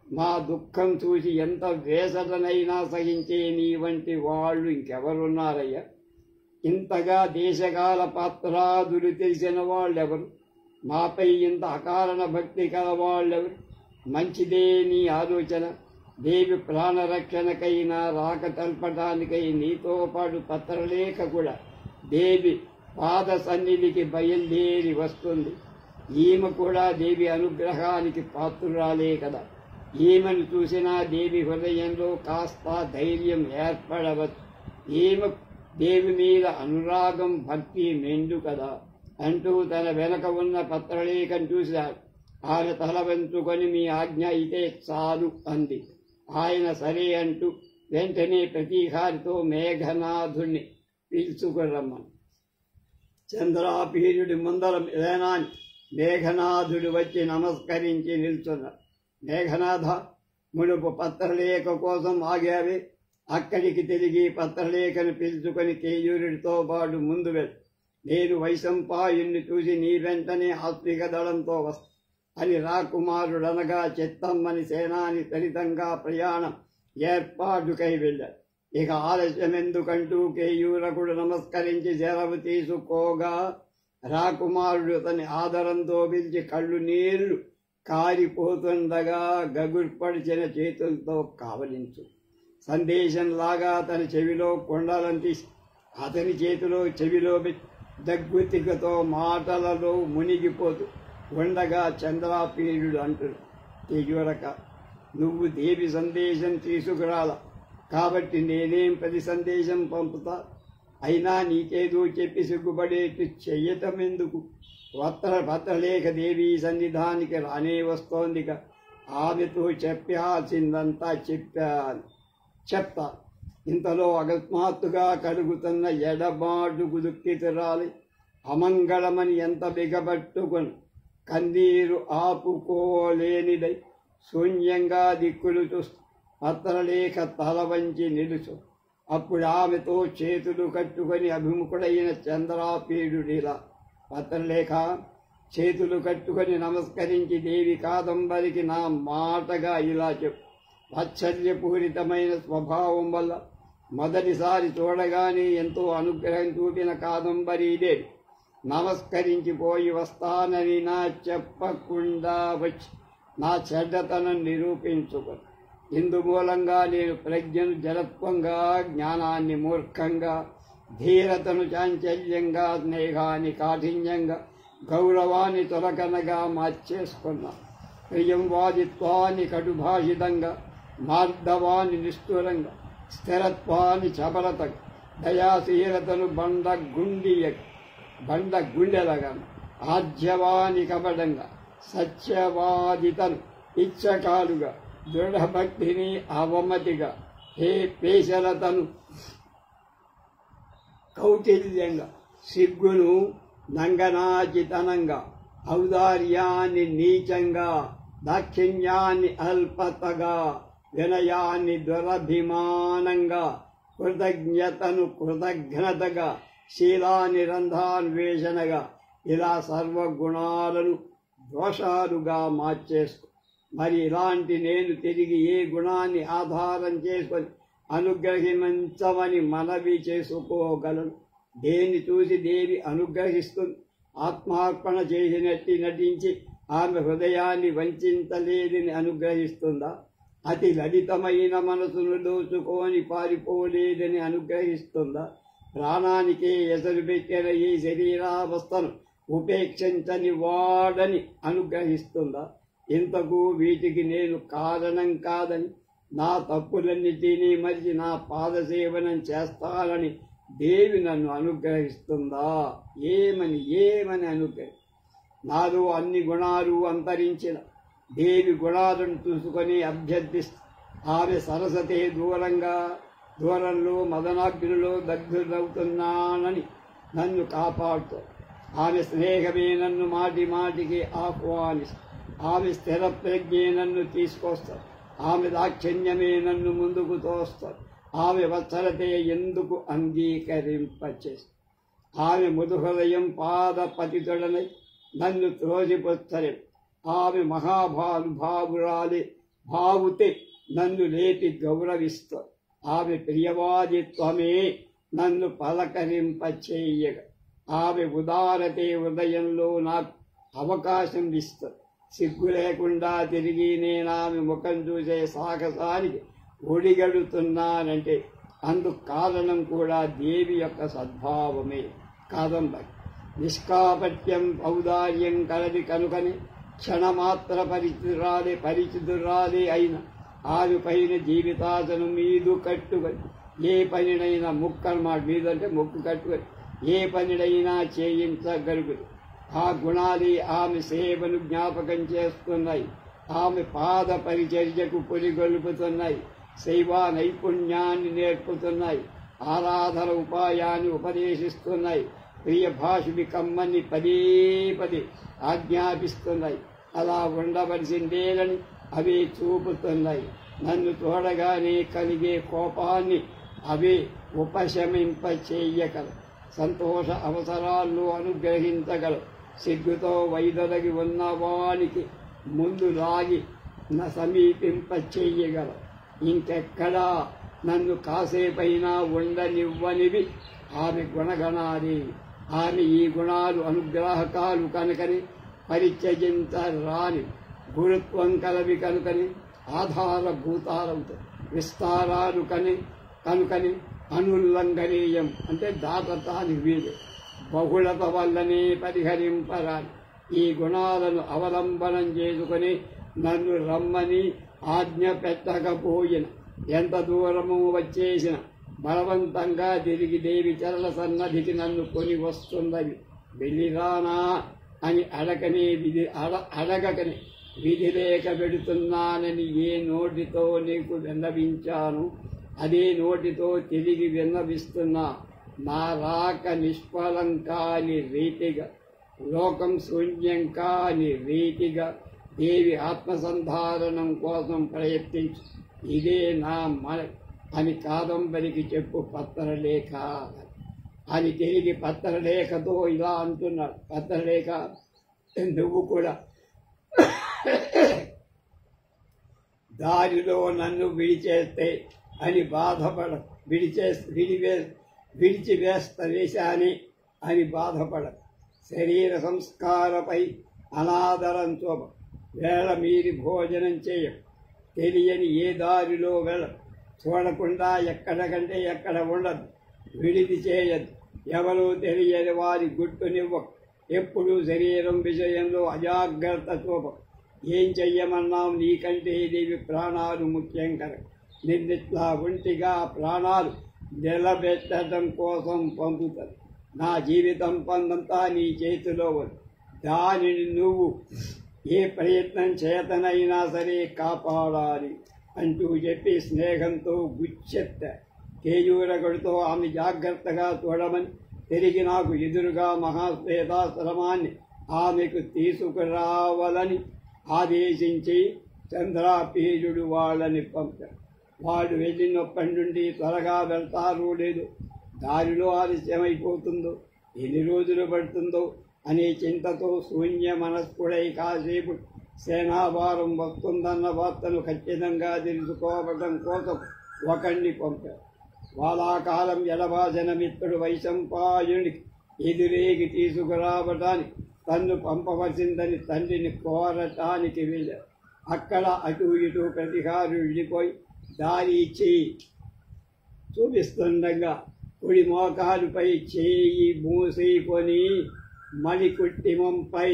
A: మా దుఃఖం చూసి ఎంత వేసటనైనా సహించే నీ వంటి వాళ్ళు ఇంకెవరున్నారయ్యా? ఇంతగా దేశకాల పాత్రాదులు తెలిసిన వాళ్ళెవరు? మాపై ఇంత అకారణ భక్తి కల వాళ్ళెవరు? మంచిదే నీ ఆలోచన. దేవి ప్రాణరక్షణకైనా రాక తెల్పటానికై నీతో పాటు పత్రలేఖ కూడా దేవి పాద సన్నిధికి బయలుదేరి వస్తుంది. ఈమె కూడా దేవి అనుగ్రహానికి పాత్రురాలే కదా. ఈమెను చూసినా దేవి హృదయంలో కాస్త ధైర్యం ఏర్పడవచ్చు. ఈమె దేవి మీద అనురాగం భక్తి మెండు కదా అంటూ తన వెనక ఉన్న పత్రలేఖను చూశాడు. ఆయన తల వంచుకొని మీ ఆజ్ఞ అయితే చాలు అంది. ఆయన సరే అంటూ వెంటనే ప్రతీకారితో మేఘనాథుణ్ణి పిలుచుకురమ్మను. చంద్రాపీరుడి ముందర వేనాన్ని మేఘనాథుడు వచ్చి నమస్కరించి నిల్చున్నాడు. మేఘనాథ, మునుపు పత్రలేఖ కోసం ఆగావే, అక్కడికి తిరిగి పత్రలేఖను పిలుచుకొని కేయూరుడితో పాటు ముందు వెళ్ళు. నేను వైశంపాయుణ్ణి చూసి నీ వెంటనే ఆత్మిక దళంతో వస్తా అని రాకుమారుడనగా చిత్తమ్మని సేనాని తరితంగా ప్రయాణం ఏర్పాటుకై వెళ్ళాడు. ఇక ఆలస్యమెందుకంటూ కేయూరకుడు నమస్కరించి సెలవు తీసుకోగా రాకుమారుడు అతని ఆదరంతో పిలిచి కళ్ళు నీళ్లు కారిపోతుండగా గగుర్పడిచిన చేతులతో కావలించు. సందేశంలాగా తన చెవిలో కొండలను తీసి అతని చేతిలో చెవిలో దగ్గుతికతో మాటలలో మునిగిపోతూ ఉండగా చంద్రాపీరుడు అంటుడు, కేయూరక, నువ్వు దేవి సందేశం తీసుకురాల కాబట్టి నేనేం ప్రతి సందేశం పంపుతా? అయినా నీకేదో చెప్పి సిగ్గుపడేట్టు చెయ్యటమెందుకు? పత్రలేఖ దేవి సన్నిధానికి రానే వస్తోందిగా, ఆమెతో చెప్పాల్సిందంతా చెప్తా. ఇంతలో అకస్మాత్తుగా కలుగుతున్న ఎడబాటుకు దుఃఖితురాలి అమంగళమని ఎంత బిగబట్టుకుని కన్నీరు ఆపుకోలేనిదై శూన్యంగా దిక్కులు చూస్తూ పత్రలేఖ తల వంచి నిలుచు. అప్పుడు ఆమెతో చేతులు కట్టుకొని అభిముఖుడైన చంద్రాపీడుడిలా, పత్రలేఖ, చేతులు కట్టుకొని నమస్కరించి దేవి కాదంబరికి నా మాటగా ఇలా చెప్పు. వాత్సల్యపూరితమైన స్వభావం వల్ల మొదటిసారి చూడగానే ఎంతో అనుగ్రహం చూపిన కాదంబరీదేవి నమస్కరించిపోయి వస్తానని నా చెప్పకుండా వచ్చి నా చెడ్డతనం నిరూపించుకొని ఇందుమూలంగా నేను ప్రజ్ఞను జలత్వంగా, జ్ఞానాన్ని మూర్ఖంగా, ధీరతను చాంచల్యంగా, స్నేహాన్ని కాఠిన్యంగా, గౌరవాన్ని తొలకనగా మార్చేసుకున్నా. ప్రియం వాదిత్వాన్ని కటుభాషితంగా, మార్దవాన్ని నిష్ఠురంగా, స్థిరత్వాన్ని చపలతగా, దయాశీలతను బండ గుండెలగా, ఆర్జవాన్ని కపడంగా, సత్యవాదితను ఇచ్చకాలుగా, దృఢభక్తిని అవమతిగా, హే పేశలతను కౌటిల్యంగా, సిగ్గును నంగనాచితనంగా, ఔదార్యాన్ని నీచంగా, దాక్షిణ్యాన్ని అల్పతగా, వినయాన్ని దురభిమానంగా, కృతజ్ఞతను కృతజ్ఞతగా, శీలాన్ని రంధాన్వేషణగా, ఇలా సర్వగుణాలను దోషాలుగా మార్చేసుకో. మరి ఇలాంటి నేను తిరిగి ఏ గుణాన్ని ఆధారం చేసుకొని అనుగ్రహించమని మనవి చేసుకోగలను? దేన్ని చూసి దేవి అనుగ్రహిస్తుంది? ఆత్మార్పణ చేసినట్టు నటించి ఆమె హృదయాన్ని వంచలేదని అనుగ్రహిస్తుందా? అతి లలితమైన మనసును దోచుకొని పారిపోలేదని అనుగ్రహిస్తుందా? ప్రాణానికే ఎసరు పెట్టిన ఈ శరీరావస్థను ఉపేక్షించని వాడని అనుగ్రహిస్తుందా? ఇంతకు వీటికి నేను కారణం కాదని, నా తప్పులన్నిటినీ మరిచి నా పాదసేవనం చేస్తానని దేవి నన్ను అనుగ్రహిస్తుందా? ఏమని అనుగ్రహి? నాలో అన్ని గుణాలు అంతరించిన దేవి గుణాలను చూసుకొని అభ్యర్థిస్తూ ఆమె సరసతే దూరంలో మదనాగ్నిలో దగ్ధులవుతున్నానని నన్ను కాపాడుతూ, ఆమె స్నేహమే నన్ను మాటి మాటికి ఆహ్వానిస్తూ, ఆమె స్థిర ప్రజ్ఞే నన్ను తీసుకొస్తారు, ఆమె దాక్షిణ్యమే నన్ను ముందుకు తోస్తారు, ఆమె వత్సలతే ఎందుకు అంగీకరింపచేస్తారు. ఆమె మృదుహృదయం పాదపతితుడనై నన్ను త్రోసిపుచ్చరే, ఆమె మహాభావురాలి భావుతే నన్ను లేపి గౌరవిస్తారు, ఆమె ప్రియవాదిత్వమే నన్ను పలకరింపచేయగా, ఆమె ఉదారతే హృదయంలో నాకు అవకాశం ఇస్తారు. సిగ్గు లేకుండా తిరిగి నేను ఆమె ముఖం చూసే సాహసానికి ఒడిగడుతున్నానంటే అందుకు కారణం కూడా దేవి యొక్క సద్భావమే. కాదంబరి నిష్కాపట్యం ఔదార్యం కలది కనుకని క్షణమాత్ర పరిచితురాలే అయిన ఆరు పైన జీవితాసనం మీదు కట్టుకొని ఏ పనినైనా ముక్కన్నమాట మీదంటే ముక్కు కట్టుకొని ఏ పనినైనా చేయించగలుగుతుంది. ఆ గుణాలే ఆమె సేవను జ్ఞాపకం చేస్తున్నాయి. ఆమె పాద పరిచర్యకు పురిగొల్పుతున్నాయి. శైవ నైపుణ్యాన్ని నేర్పుతున్నాయి. ఆరాధన ఉపాయాన్ని ఉపదేశిస్తున్నాయి. ప్రియ భాషుడి కమ్మని పదే పదే ఆజ్ఞాపిస్తున్నాయి. అలా ఉండవలసిందేనని అవే చూపుతున్నాయి. నన్ను చూడగానే కలిగే కోపాన్ని అవే ఉపశమింపచేయగలవు. సంతోష అవసరాల్లో అనుగ్రహించగలవు. సిగ్గుతో వైదొలగి ఉన్నవానికి ముందు లాగి సమీపింపచేయగలవు. ఇంకెక్కడా నన్ను కాసేపైనా ఉండనివ్వనివి ఆమె గుణగణాలే. ఆమె ఈ గుణాలు అనుగ్రాహకాలు కనుకని పరిచయించరాని గురుత్వం కలవి కనుకని ఆధారభూతాలవుతాయి. విస్తారాలు కనుకని అనుల్లంఘనీయం అంటే దాటతానికి వీలు. బహుళత వల్లనే పరిహరింపరాని ఈ గుణాలను అవలంబనం చేసుకుని నన్ను రమ్మని ఆజ్ఞ పెట్టకపోయిన ఎంత దూరము వచ్చేసిన బలవంతంగా తిరిగి దేవి చరణ సన్నధికి నన్ను కొని వస్తున్నవి. వెళ్ళిరానా అని అడగకని విధి లేక పెడుతున్నానని ఏ నోటితో నీకు విన్నవించాను అదే నోటితో తిరిగి విన్నవిస్తున్నా. నా రాక నిష్ఫలం కాని రీతిగా లోకం శూన్యం కాని రీతిగా దేవి ఆత్మసంధారణం కోసం ప్రయత్నించు. ఇదే నా మన అని కాదంబరికి చెప్పు పత్రలేఖ అని తిరిగి పత్రలేఖతో ఇలా అంటున్నాడు. పత్రలేఖ నువ్వు కూడా దారిలో నన్ను విడిచేస్తే అని బాధపడ విడిచివేస్తాని అని బాధపడ. శరీర సంస్కారపై అనాదరం చూప. వేళ మీరి భోజనం చేయ. తెలియని ఏ దారిలో వెళ్ళ. చూడకుండా ఎక్కడ కంటే ఎక్కడ ఉండదు. విడిది చేయదు. ఎవరూ తెలియని వారి గుట్టునివ్వ. ఎప్పుడూ శరీరం విషయంలో అజాగ్రత్త చూప. ఏం చెయ్యమన్నాం నీకంటే దేవి ప్రాణాలు ముఖ్యం కదా. నిన్నిట్లా ఒంటిగా ప్రాణాలు నిలబెట్టడం కోసం పంపుతారు. నా జీవితం పొందంతా నీ చేతిలో ఉంది. దానిని నువ్వు ఏ ప్రయత్నం చేతనైనా సరే కాపాడాలి అంటూ చెప్పి స్నేహంతో గుచ్చెత్త. కేయూరగుడితో ఆమె జాగ్రత్తగా చూడమని తిరిగి నాకు ఎదురుగా మహాశ్వేతాశ్రమాన్ని ఆమెకు తీసుకురావాలని ఆదేశించి చంద్రాపీజుడు వాళ్ళని పంపాడు. వాడు వెళ్ళినప్పటి నుండి త్వరగా వెళ్తారో లేదు, దారిలో ఆలస్యమైపోతుందో, ఎన్ని రోజులు పడుతుందో అనే చింతతో శూన్య మనస్కుడై కాసేపు సేనాభారం వస్తుందన్న వార్తను ఖచ్చితంగా తెలుసుకోవడం కోసం ఒకణ్ణి పంపాడు. వాలాకాలం ఎడబాసిన మిత్రుడు వైశంపాయునికి ఎదురేగి తీసుకురావటానికి తన్ను పంపవలసిందని తండ్రిని కోరటానికి వెళ్ళాడు. అక్కడ అటు ఇటు ప్రతిహారు వెళ్ళిపోయి దారి ఇచ్చి చూపిస్తుండగా కుడి మోకాలుపై చేయి మూసేకొని మణికుట్టిమంపై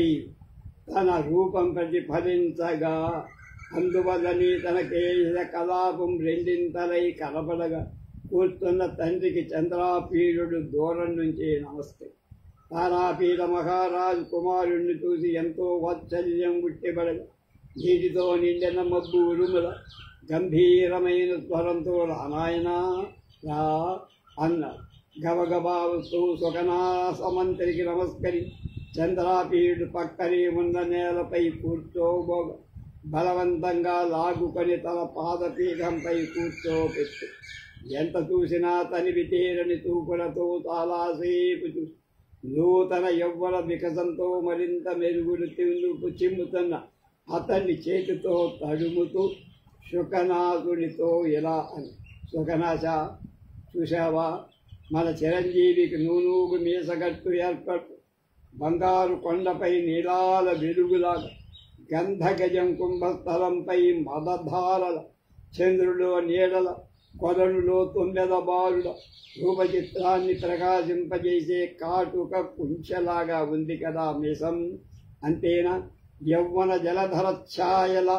A: తన రూపం ప్రతిఫలించగా అందువల్లనే తన కేశ కలాపం రెండింతలై కలపడగా కూర్చున్న తండ్రికి చంద్రాపీడుడు దూరం నుంచి నమస్తే. తారాపీడ మహారాజు కుమారుణ్ణి చూసి ఎంతో వాత్సల్యం ఉట్టిపడగా నీటితో నిండిన మబ్బు ఉరుముల గంభీరమైన స్వరంతో రానాయనా రా అన్నాడు. గబగబా వస్తూ సుఖనాసమంత్రికి నమస్కరి చంద్రాపీడు పక్కనే ఉన్న నేలపై కూర్చోబోగ బలవంతంగా లాగుకొని తన పాదపీఠంపై కూర్చోపెట్టు. ఎంత చూసినా తనివి తీరని తూపులతో చాలాసేపు చూసి నూతన యవ్వన వికసంతో మరింత మెరుగులు చిమ్ముతున్న అతన్ని చేతితో తడుముతూ శుకనాథునితో ఇలా అని, శుకనాశ చూశావా, మన చిరంజీవికి నూనూగు మీసగట్టు ఏర్పడు, బంగారు కొండపై నీలాల వెలుగులాగా, గంధగజం కుంభస్థలంపై మదధారల, చంద్రులో నీడల కొలనులో తొమ్మిద బారుల రూపచిత్రాన్ని ప్రకాశింపజేసే కాటుక కుంచెలాగా ఉంది కదా మీసం. అంతేనా? యవ్వన జలధర ఛాయల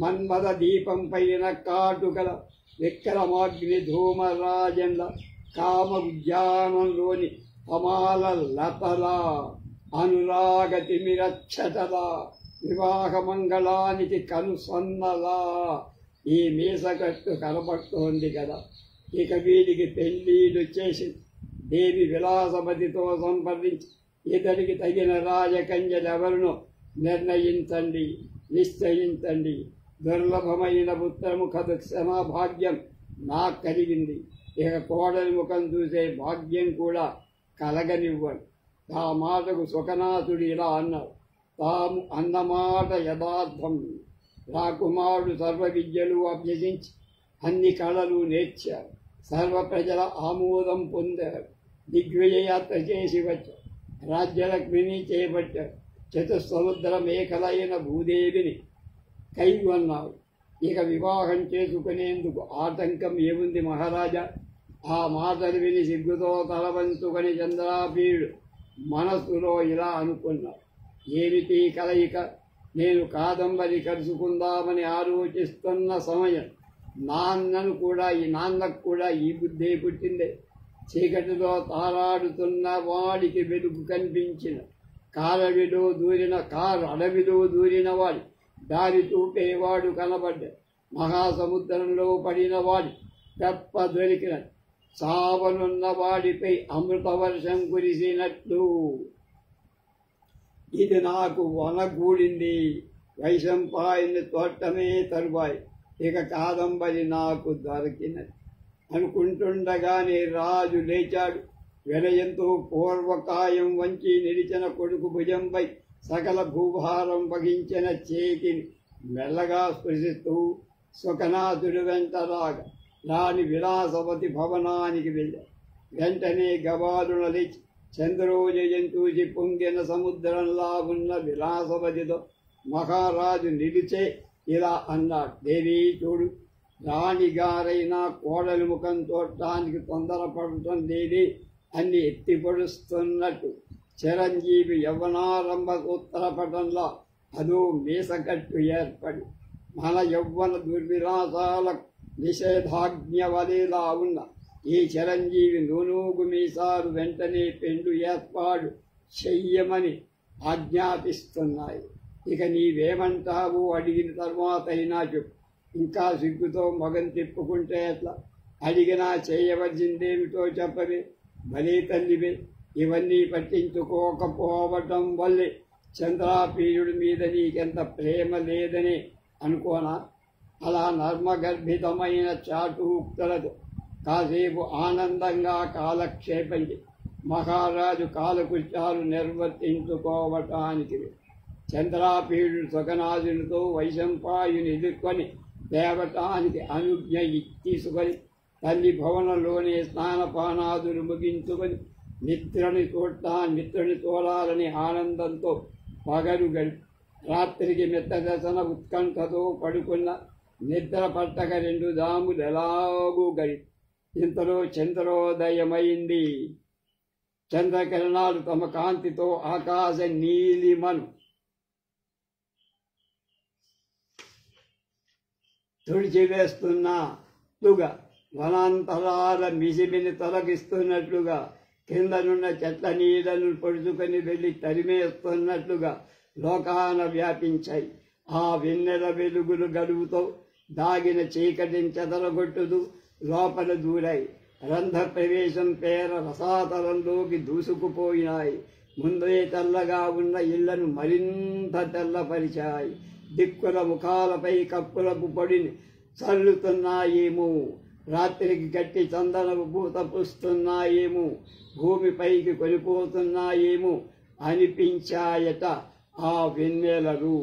A: మన్మథ దీపం పైన కాటుకల విక్రమాగ్ని ధూమరాజన్ల కామ ఉద్యానంలోని కమాల లతల అనురాగ తిమిరచ్చటల వివాహ మంగళానికి కనుసన్నలా ఈ మీసకట్టు కనపడుతోంది కదా. ఇక వీడికి పెళ్లిళ్ళు చేసి దేవి విలాసపతితో సంప్రదించి ఇతడికి తగిన రాజకన్యలెవరినో నిర్ణయించండి, నిశ్చయించండి. దుర్లభమైన పుత్రముఖ దుక్షణ భాగ్యం నాకు కలిగింది. ఇక కోడలి ముఖం చూసే భాగ్యం కూడా కలగనివ్వను. ఆ మాటకు సుఖనాథుడు ఇలా అన్నాడు. తాము అన్నమాట యథార్థం. రాకుమారుడు సర్వ విద్యలు అభ్యసించి అన్ని కళలు నేర్చారు. సర్వ ప్రజల ఆమోదం పొందారు. దిగ్విజయాత్ర చేసి వచ్చారు. రాజ్యలక్ష్మిని చేపట్టారు. చతుస్సముద్ర మేఖలైన భూదేవిని కైగొన్నారు. ఇక వివాహం చేసుకునేందుకు ఆటంకం ఏముంది మహారాజా? ఆ మాటలు విని సిగ్గుతో తలవంచుకొని చంద్రాపీయుడు మనస్సులో ఇలా అనుకున్నాడు. ఏమిటి కలయిక? నేను కాదంబరి కలుసుకుందామని ఆలోచిస్తున్న సమయం నాన్నకు కూడా ఈ బుద్ధే పుట్టిందే. చీకటిలో తారాడుతున్న వాడికి వెలుగు కనిపించిన కారు అడవిలో దూరిన వాడి దారి చూపేవాడు కనబడ్డాడు. మహాసముద్రంలో పడిన వాడి తెప్ప దొరికిన చావనున్న వాడిపై అమృత వర్షం కురిసినట్లు ఇది నాకు వనగూడింది. వైశంపాయని తోటమే తరువాయి. ఇక కాదంబరి నాకు దొరికినది అనుకుంటుండగానే రాజు లేచాడు. వినయంతో పూర్వకాయం వంచి నిలిచిన కొడుకు భుజంపై సకల భూభారం వహించిన చేతిని మెల్లగా స్పృశిస్తూ సుఖనాథుడు వెంట రాని విలాసవతి భవనానికి వెళ్ళాడు. వెంటనే గబాలున లేచి చంద్రోదయం చూసి పొంగిన సముద్రంలా ఉన్న విలాసవతితో మహారాజు నిలిచే ఇలా అన్నాడు. దేవి చూడు, రాణిగారైనా కోడలి ముఖం చూడటానికి తొందరపడటం లేదే అన్ని ఎత్తిపడుస్తున్నట్టు చిరంజీవి యవ్వనారంభ ఉత్తరపటంలో అదో మీసకట్టు ఏర్పడి మన యవ్వన దుర్విలాసాల నిషేధాజ్ఞ వలేలా ఉన్న ఈ చిరంజీవి నూనూగు మీసాలు వెంటనే పెండు ఏర్పాటు చెయ్యమని ఆజ్ఞాపిస్తున్నాయి. ఇక నీవేమంటావు అడిగిన తర్వాత అయినా చెప్పు. ఇంకా సిగ్గుతో మగం తిప్పుకుంటే ఎట్లా? అడిగినా చేయవలసిందేమిటో చెప్పవే. భలే తల్లివే. ఇవన్నీ పట్టించుకోకపోవటం వల్లే చంద్రాపీయుడి మీద నీకెంత ప్రేమ లేదని అనుకోనా? అలా నర్మగర్భితమైన చాటుక్తులతో కాసేపు ఆనందంగా కాలక్షేపం మహారాజు కాలకృత్యాలు నిర్వర్తించుకోవటానికి చంద్రాపీయుడు సుఖనాథునితో వైశంపాయుని ఎదుర్కొని దేవటానికి అనుజ్ఞ తీసుకొని తల్లి భవనంలోనే స్నానపానాదులు ముగించుకొని మిత్రుని చూడాలని ఆనందంతో పగలు గడిపి రాత్రికి మిత్రదర్శన ఉత్కంఠతో పడుకున్న నిద్ర పట్టక 2 దాములు ఎలాగూ గడిపి ఇంతలో చంద్రోదయమైంది. చంద్రకిరణాలు తమ కాంతితో ఆకాశ నీలిమను తుడిచివేస్తున్నట్లుగా వనాంతరాల మిసిమిని తొలగిస్తున్నట్లుగా కిందనున్న చెట్ల నీడను పొడుచుకొని వెళ్లి తరిమేస్తున్నట్లుగా లోకాన వ్యాపించాయి. ఆ వెన్నెల వెలుగులు గడువుతో దాగిన చీకటిని చెదరగొట్టుదు లోపల దూరాయి. రంధ్ర ప్రవేశం పేర రసాతలంలోకి దూసుకుపోయినాయి. ముందే తెల్లగా ఉన్న ఇళ్లను మరింత తెల్లపరిచాయి. దిక్కుల ముఖాలపై కప్పులకు పొడిని చల్లుతున్నాయేమో, రాత్రికి గట్టి చందనపు పూత పూస్తున్నాయేమో, భూమిపైకి కొనిపోతున్నాయేమో అనిపించాయట ఆ వెన్నెలలు.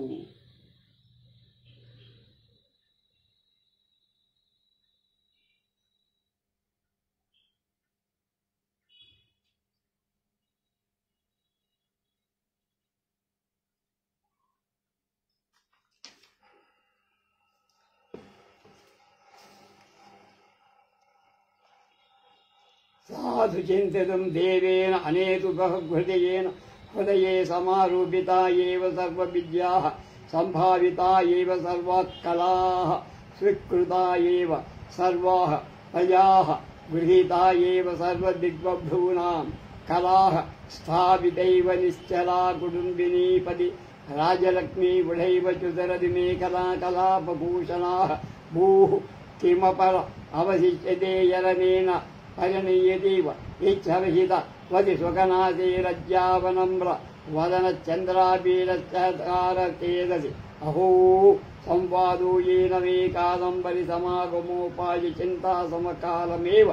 A: साधु चिन्तितुं देवेन अनेतुकः हृदये समारूपिता एव सर्वविद्याः सम्भाविता एव सर्वाः कलाः स्वीकृता एव सर्वाः प्रजाः गृहीता एव सर्वदिग्बभूनां कलाः स्थापितैव निश्चला कुटुम्बिनीपदि राजलक्ष्मी बुढैव चुतरति मेखला कलापभूषणाः भूः किमपर अवशिष्यते यरनेन परिणीयतीव इच्छविहित त्वति सुखनासेरज्जावनम्र वदनश्चन्द्राबीरश्चकारतेजसि अहो संवादो येन मे कादम्बरि समागमोपाय चिन्ता समकालमेव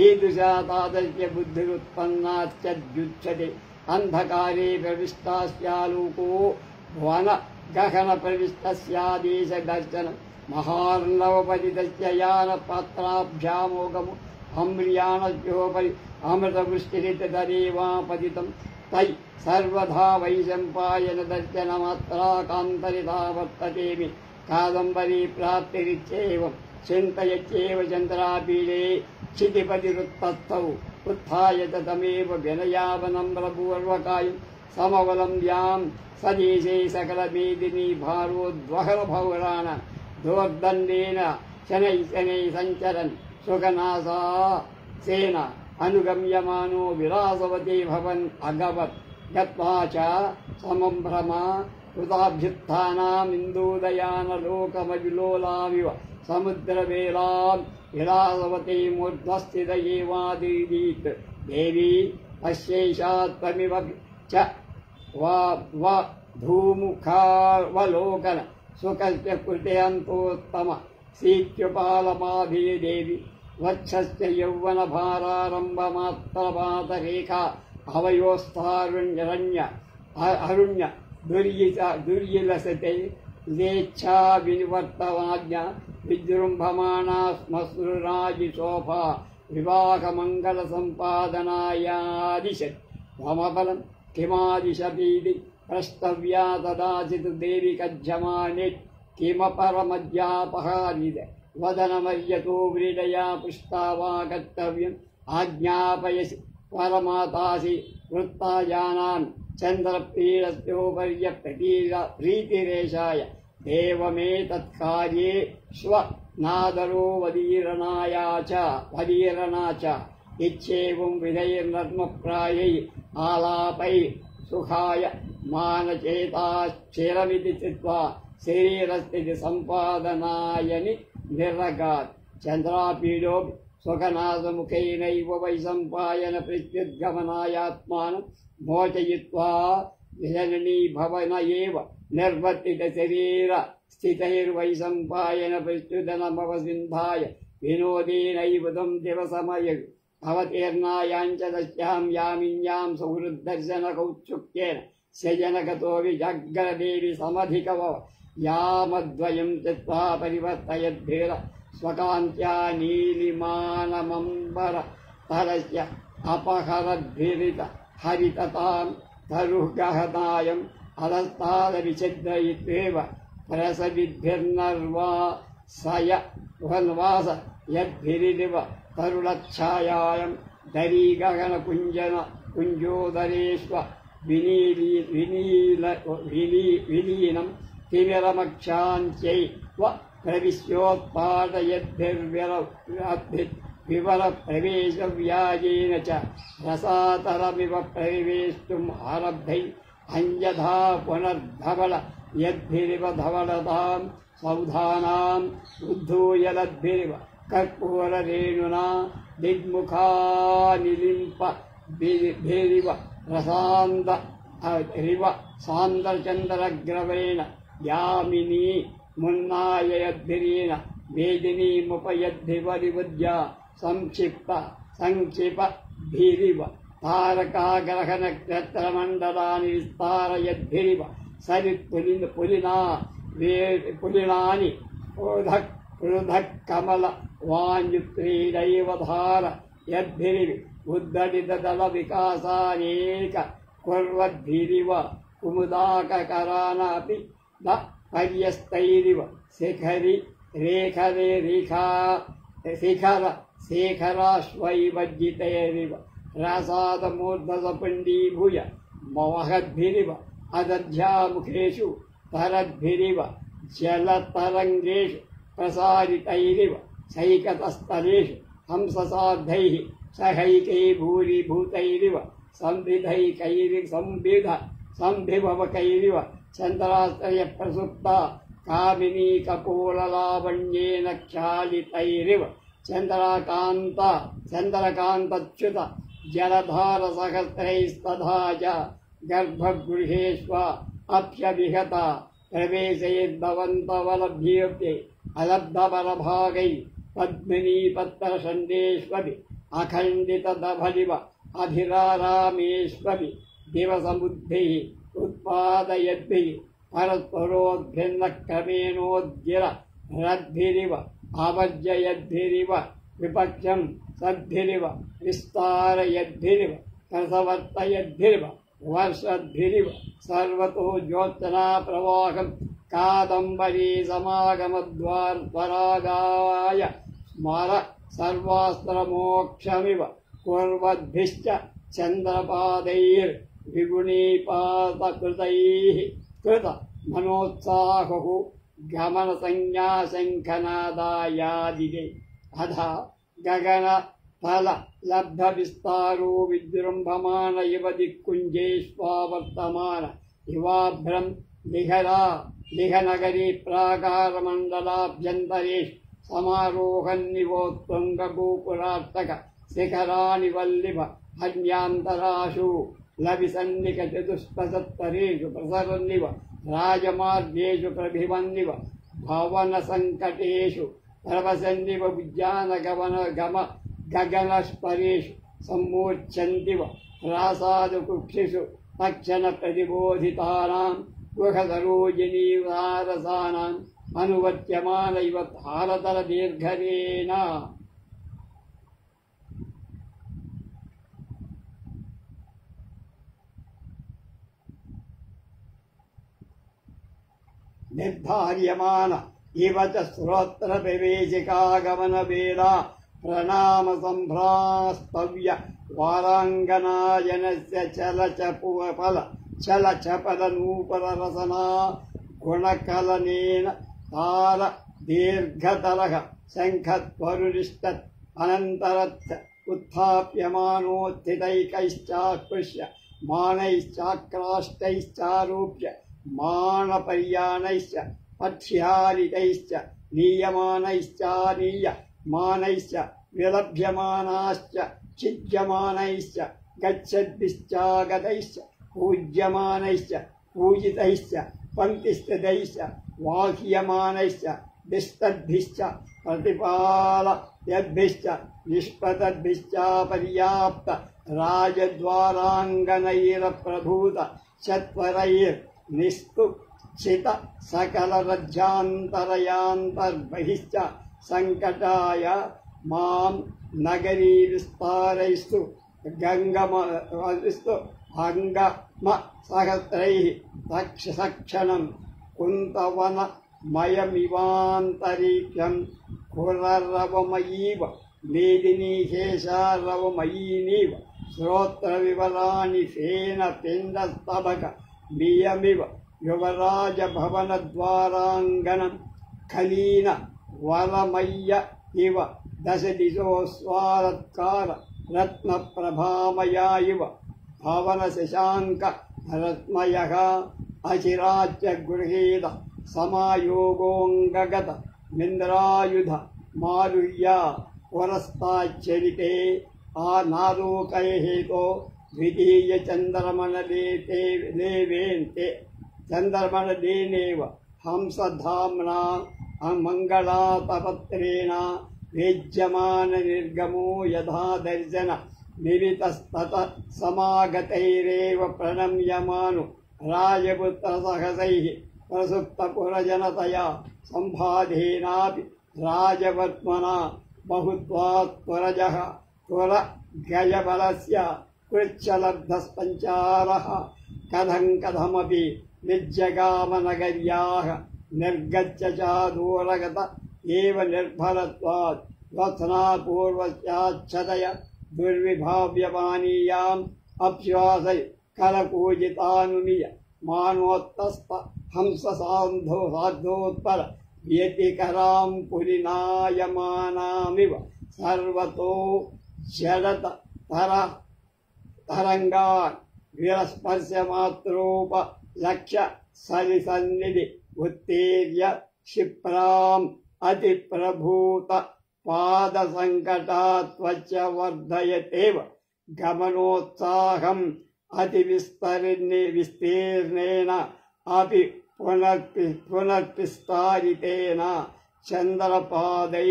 A: ईदृशा तादृश्य बुद्धिरुत्पन्नाच्युच्यते अन्धकारे प्रविष्टास्यालोको वन गहन प्रविष्टस्यादेश दर्शन महार्णवपतितस्य यानपात्राभ्यामोगमो अम्रियाणस्योपरि अमृतवृष्टिरितदेवापतितं तै सर्वधा वैशम्पायन दर्शनमात्राकान्तरिता वर्ततेमि कादम्बरी प्राप्तिरित्येव चिन्तयत्येव चन्द्रापीडे क्षितिपतिरुत्तस्थौ उत्थाय तमेव विनयावनम्रपूर्वकायं समवलम्ब्यां सदेशे सकलमेदिनी भारोद्वहरभौराण दोर्दण्डेन शनैः शनैः सञ्चरन् सुखनासा सेन अनुगम्यमानो विलासवती भवन् अगवत् गत्वा च समम्भ्रमा कृताभ्युत्थानामिन्दोदयानलोकमविलोलामिव समुद्रवेलां विलासवती मूर्ध्वस्थित एवादीदीत् देवी पश्यैषा त्वमिव च धूमुखावलोकन सुखस्य कृतयन्तोत्तम सीत्युपालमाभिः देवी वक्षस्य यौवनभारारम्भमात्रपातरेखा अवयोस्तारुण्यरण्य अरुण्य दुर्यिलसते लेच्छा विनिवर्तमाज्ञा विजृम्भमाणा श्मश्रुराजिशोभा विवाहमङ्गलसम्पादनायादिशत् मम बलं किमादिशतीति प्रस्तव्या तदाचित् देवि कज्जमानित् किमपरमज्ञापहारिद वदनमर्यतो व्रीडया पृष्टा वा कर्तव्यम् आज्ञापयसि परमातासि वृत्ताजानान् चन्द्रपीडस्योपर्य प्रीतिरेशाय देवमेतत्कार्ये स्वनादरो वदीरना च इच्छेवं विधैर्नर्मप्रायै आलापै सुखाय मानचेताश्चिरमिति चित्वा शरीरस्थिति सम्पादनायनि निर्रगात् चन्द्रापीडोऽपि सुखनासमुखैनैव वैसम्पायन प्रत्युद्गमनायात्मानं मोचयित्वा जननी भवन एव निर्वर्तित शरीर स्थितैर्वैसम्पायन प्रत्युदनमवसिन्धाय विनोदेनैव तं दिवसमय अवतीर्णायाञ्च दस्यां यामिन्यां सुहृद्दर्शनकौत्सुक्येन सजनगतो विजग्रदेवि समधिकवव यामद्वयं चित्वा परिवर्तयद्भिर स्वकान्त्या नीलिमानमम्बर तरस्य अपहरद्भिरित हरिततां तरुगहनायम् अधस्तादविच्छिद्रयित्वेव प्रसविद्भिर्नर्वा सय वन्वास यद्भिरिव तरुलच्छायां दरीगगनकुञ्जन कुञ्जोदरेष्व विलीनं तिमिरमक्षान्त्यै व प्रविश्योत्पादयद्भिर्विवरप्रवेशव्याजेन च रसातरमिव प्रवेष्टुम् आरब्धै अन्यथा पुनर्धवल यद्भिरिव धवलतां सौधानाम् उद्धूयलद्भिरिव कर्पूररेणुना दिग्मुखानिलिम्प भिरिव रसान्द रिव सान्द्रचन्द्रग्रवेण यामिनी मुन्नाययद्भिरेण वेदिनीमुपयद्भिवरिवद्या संक्षिप भीरिव तारकाग्रहनक्षत्रमण्डलानि विस्तारयद्भिरिव पुलिनानि कमल वाञ्जुक्रीडैव धार यद्भिरिव उद्धटितदलविकासानेक कुर्वद्भिरिव कुमुदाककरानपि न पर्यस्तैरिव शिखरि रेखरे रेखा शिखर शेखराश्वैवज्जितैरिव रासादमूर्धसपुण्डीभूय महद्भिरिव अदध्यामुखेषु तरद्भिरिव जलतरङ्गेषु प्रसारितैरिव सैकतस्थलेषु हंससार्धैः सहैकैर्भूरिभूतैरिव संविभवकैरिव चन्द्राश्रयप्रसुप्ता कामिनी कपोललावण्येन क्षालितैरिव चन्द्रकान्तच्युत जलधारसहस्रैस्तथा च गर्भगृहेष्वा अप्यविहता प्रवेशयद्भवन्तवलभ्येऽप्ये अलब्धबलभागै पद्मिनीपत्रषण्डेष्वपि अखण्डितदभलिव अधिरारामेष्वपि दिवसमुद्भिः उत्पादयद्भिः परस्परोद्भिन्नक्रमेणोद्गिर रद्भिरिव आवर्जयद्भिरिव विपक्षं सद्भिरिव विस्तारयद्भिरिव प्रसवर्तयद्भिरिव वर्षद्भिरिव सर्वतो ज्योत्सना प्रवाहं कादम्बरी समागमद्वारागाय स्मर सर्वास्त्रमोक्षमिव कुर्वद्भिश्च चन्द्रपादैर्विगुणीपातकृतैः कृत मनोत्साहुः गमनसंज्ञाशङ्खनादायादिगे अधा गगनतल लब्धविस्तारो विजृम्भमान इव दिक्कुञ्जेष्वावर्तमान इवाभ्रं लिहनगरी प्राकारमण्डलाभ्यन्तरेषु समारोहन्निवोत्तुङ्गगोपुरार्तक शिखराणि वल्लिभ हन्यान्तराशु लविसन्निकचतुष्पसत्तरेषु प्रसरन्निव राजमार्गेषु प्रभिवन्निव भवनसङ्कटेषु प्रवसन्निव गगनस्परेषु सम्मूर्च्छन्तिव प्रासादकुक्षिषु तक्षणप्रतिबोधितानां गुहसरोजिनीवारसानाम् अनुवर्त्यमान इव धारतलदीर्घनेन निर्धार्यमान इव च श्रोत्रप्रवेशिकागमनवेला प्रणामसम्भ्रास्तव्य वाराङ्गनायनस्य चलचपलनूपररसना गुणकलनेन ताल दीर्घतरः शङ्खत्वरुरिष्टत् अनन्तरत् उत्थाप्यमानोत्थितैकैश्चास्पृश्य मानैश्चाक्राष्टैश्चारूप्य मानपर्याणैश्च पक्ष्यारितैश्च नीयमानैश्च विलभ्यमानाश्च छिद्यमानैश्च गच्छद्भिश्चागतैश्च पूज्यमानैश्च पूजितैश्च पङ्क्तिस्थितैश्च वाह्यमानैश्च दिस्तद्भिश्च प्रतिपालयद्भिश्च निष्पतद्भिश्चापर्याप्त राजद्वाराङ्गनैरप्रभूत चत्वरैर्निस्तुच्छित सकलरज्जान्तरयान्तर्बहिश्च सङ्कटाय मां नगरी विस्तारैस्तु अङ्गमसहस्रैः सक्षणं कुन्तवनमयमिवान्तरिक्षं खुररवमयीव मेदिनीहेशारवमयीनीव श्रोत्रविवराणि फेन पिण्डस्तबक नियमिव युवराजभवनद्वाराङ्गणं खलीन वरमय्य इव दशदिशो स्वारत्कार रत्नप्रभामया इव भवनशशाङ्क रत्मयः अचिराच्य गृहीत समायोगोऽङ्गगत मिन्द्रायुध मारुह्या पुरस्ताच्चरिते आनारोकयहेतो द्वितीय चन्द्रमणलेवेन्ते चन्द्रमणलेनेव हंसधाम्ना मङ्गलातपत्रेण वेज्यमान निर्गमो यथा दर्शन निरितस्तत समागतैरेव प्रणम्यमानो राजपुत्रसहसैः प्रसुप्तपुरजनतया सम्बाधेनापि राजवर्त्मना बहुत्वात्पुरजः पुरगजबलस्य कृच्छलब्धस्पञ्चारः कथमपि निर्जगामनगर्याः निर्गच्छ चादूरगत एव निर्भरत्वात् वत्सनापूर्वस्याच्छदय దుర్విభావ్యమానీయాం అప్శ్వాసై కలపూజితానుమియ మానోత్తస్థ హంస సాధోత్పర వ్యతికరాం పులినాయమానామివ సర్వతో జడత తరంగాన్ విరస్పర్శమాత్రోప లక్ష్య సరిసన్నిధి ఉత్తేర్య క్షిప్రాం అతి ప్రభూత పాద సంకటాత్వచ వర్ధయతేవ గమనోత్సాహం అతి విస్తీర్ణేన అపి పునర్పిస్తారితేన చంద్రపాదై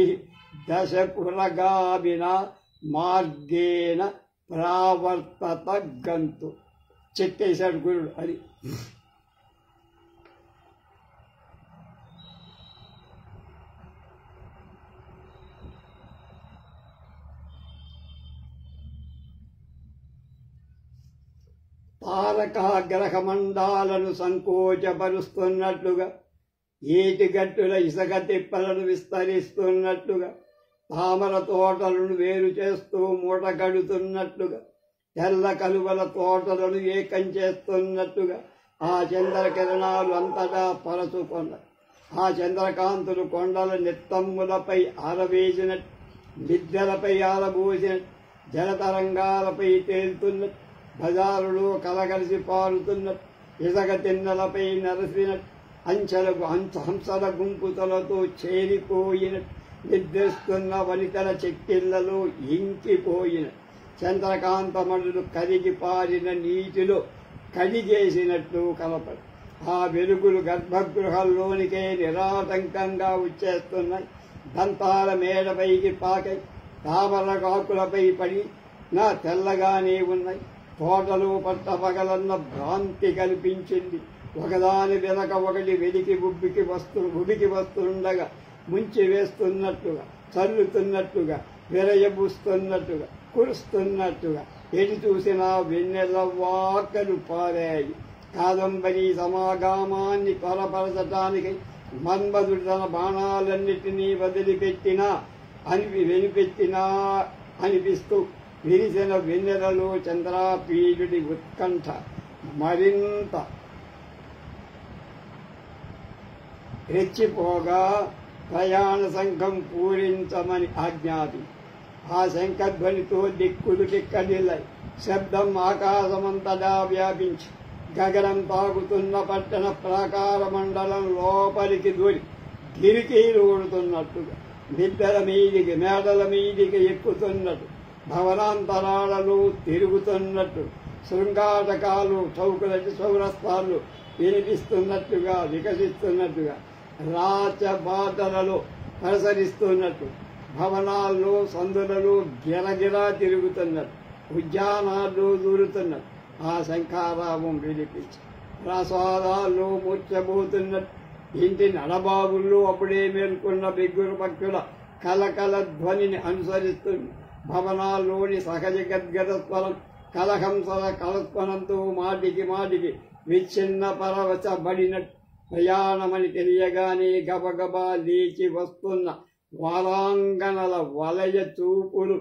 A: దశకురగామిన మార్గేణ ప్రావర్తత గంతు. చెక్కేశాడు గురుడు. అది తారకాగ్రహ మండాలను సంకోచపరుస్తున్నట్లుగా, ఏటిగట్టుల ఇసుక తిప్పలను విస్తరిస్తున్నట్లుగా, తామర తోటలను వేరు చేస్తూ మూట కడుతున్నట్లుగా, తెల్ల కలువల తోటలను ఏకం చేస్తున్నట్టుగా ఆ చంద్రకిరణాలు అంతటా పరచుకున్నాయి. ఆ చంద్రకాంతులు కొండల నిత్తమ్ములపై ఆరవేసినట్టు, మిద్దెలపై ఆరబోసినట్టు, జలతరంగాలపై తేలుతున్నట్టు, బజారులో కలగలిసి పారుతున్నట్టు, ఇసుక తిన్నెలపై నరసినట్టు, హంసల గుంపుతలతో చేరిపోయినట్టు, నిద్రిస్తున్న వనితల చెక్కిళ్లలో ఇంకిపోయిన చంద్రకాంతమణులు కరిగి పారిన నీటిలో కడిగేసినట్టు కలపడు. ఆ వెలుగులు గర్భగృహంలోనికే నిరాటంకంగా వచ్చేస్తున్నాయి. దంతాల మేడపైకి పాకై తామరకాకులపై పడి నా తెల్లగానే ఉన్నాయి. తోటలో పట్టపగలన్న భ్రాంతి కల్పించింది. ఒకదాని వెనక ఒకటి వెలికి ఉబికి వస్తుండగా, ముంచి వేస్తున్నట్టుగా, చల్లుతున్నట్టుగా, విరయబూస్తున్నట్టుగా, కురుస్తున్నట్టుగా ఎటు చూసినా వెన్నెల వాకలు పారాయి. కాదంబరి సమాగామాన్ని త్వరపరచటానికి మన్మధుడు తన బాణాలన్నిటినీ వదిలిపెట్టినా అనిపిస్తూ విరిసిన వెన్నెలలో చంద్రాపీడుడి ఉత్కంఠ మరింత రెచ్చిపోగా ప్రయాణ సంఘం పూరించమని ఆజ్ఞాపి. ఆ శంఖధ్వనితో దిక్కులు దిక్కడిల్లాయి. శబ్దం ఆకాశమంతటా వ్యాపించి గగనం తాగుతున్న పట్టణ ప్రాకార మండలం లోపలికి దూరి గిరికీలుడుతున్నట్టుగా, మిద్దెల మీదికి మేడల మీదికి ఎక్కుతున్నట్టు, భవనాంతరాలలో తిరుగుతున్నట్టు, శృంగాటకాలు చౌరస్తాలు వినిపిస్తున్నట్టుగా, వికసిస్తున్నట్టుగా, రాచబాటలలో ప్రసరిస్తున్నట్టు, భవనాల్లో సందులలో గిరగిరా తిరుగుతున్నట్టు, ఉద్యానాల్లో దూరుతున్నట్టు ఆ శంఖారావం వినిపించి ప్రసాదాల్లో మూర్చబోతున్నట్టు, ఇంటి నడబాబుల్లో అప్పుడే మేల్కొన్న బిగ్గురు పక్షుల కలకల ధ్వనిని అనుసరిస్తుంది. భవనాల్లోని సహజ గద్గద స్వరం కలహంసల కలస్వనంతో మాటికి విచ్ఛిన్న పరవశబడినట్టు ప్రయాణమని తెలియగానే గబగబా లేచి వస్తున్న వారాంగణల వలయ చూపులు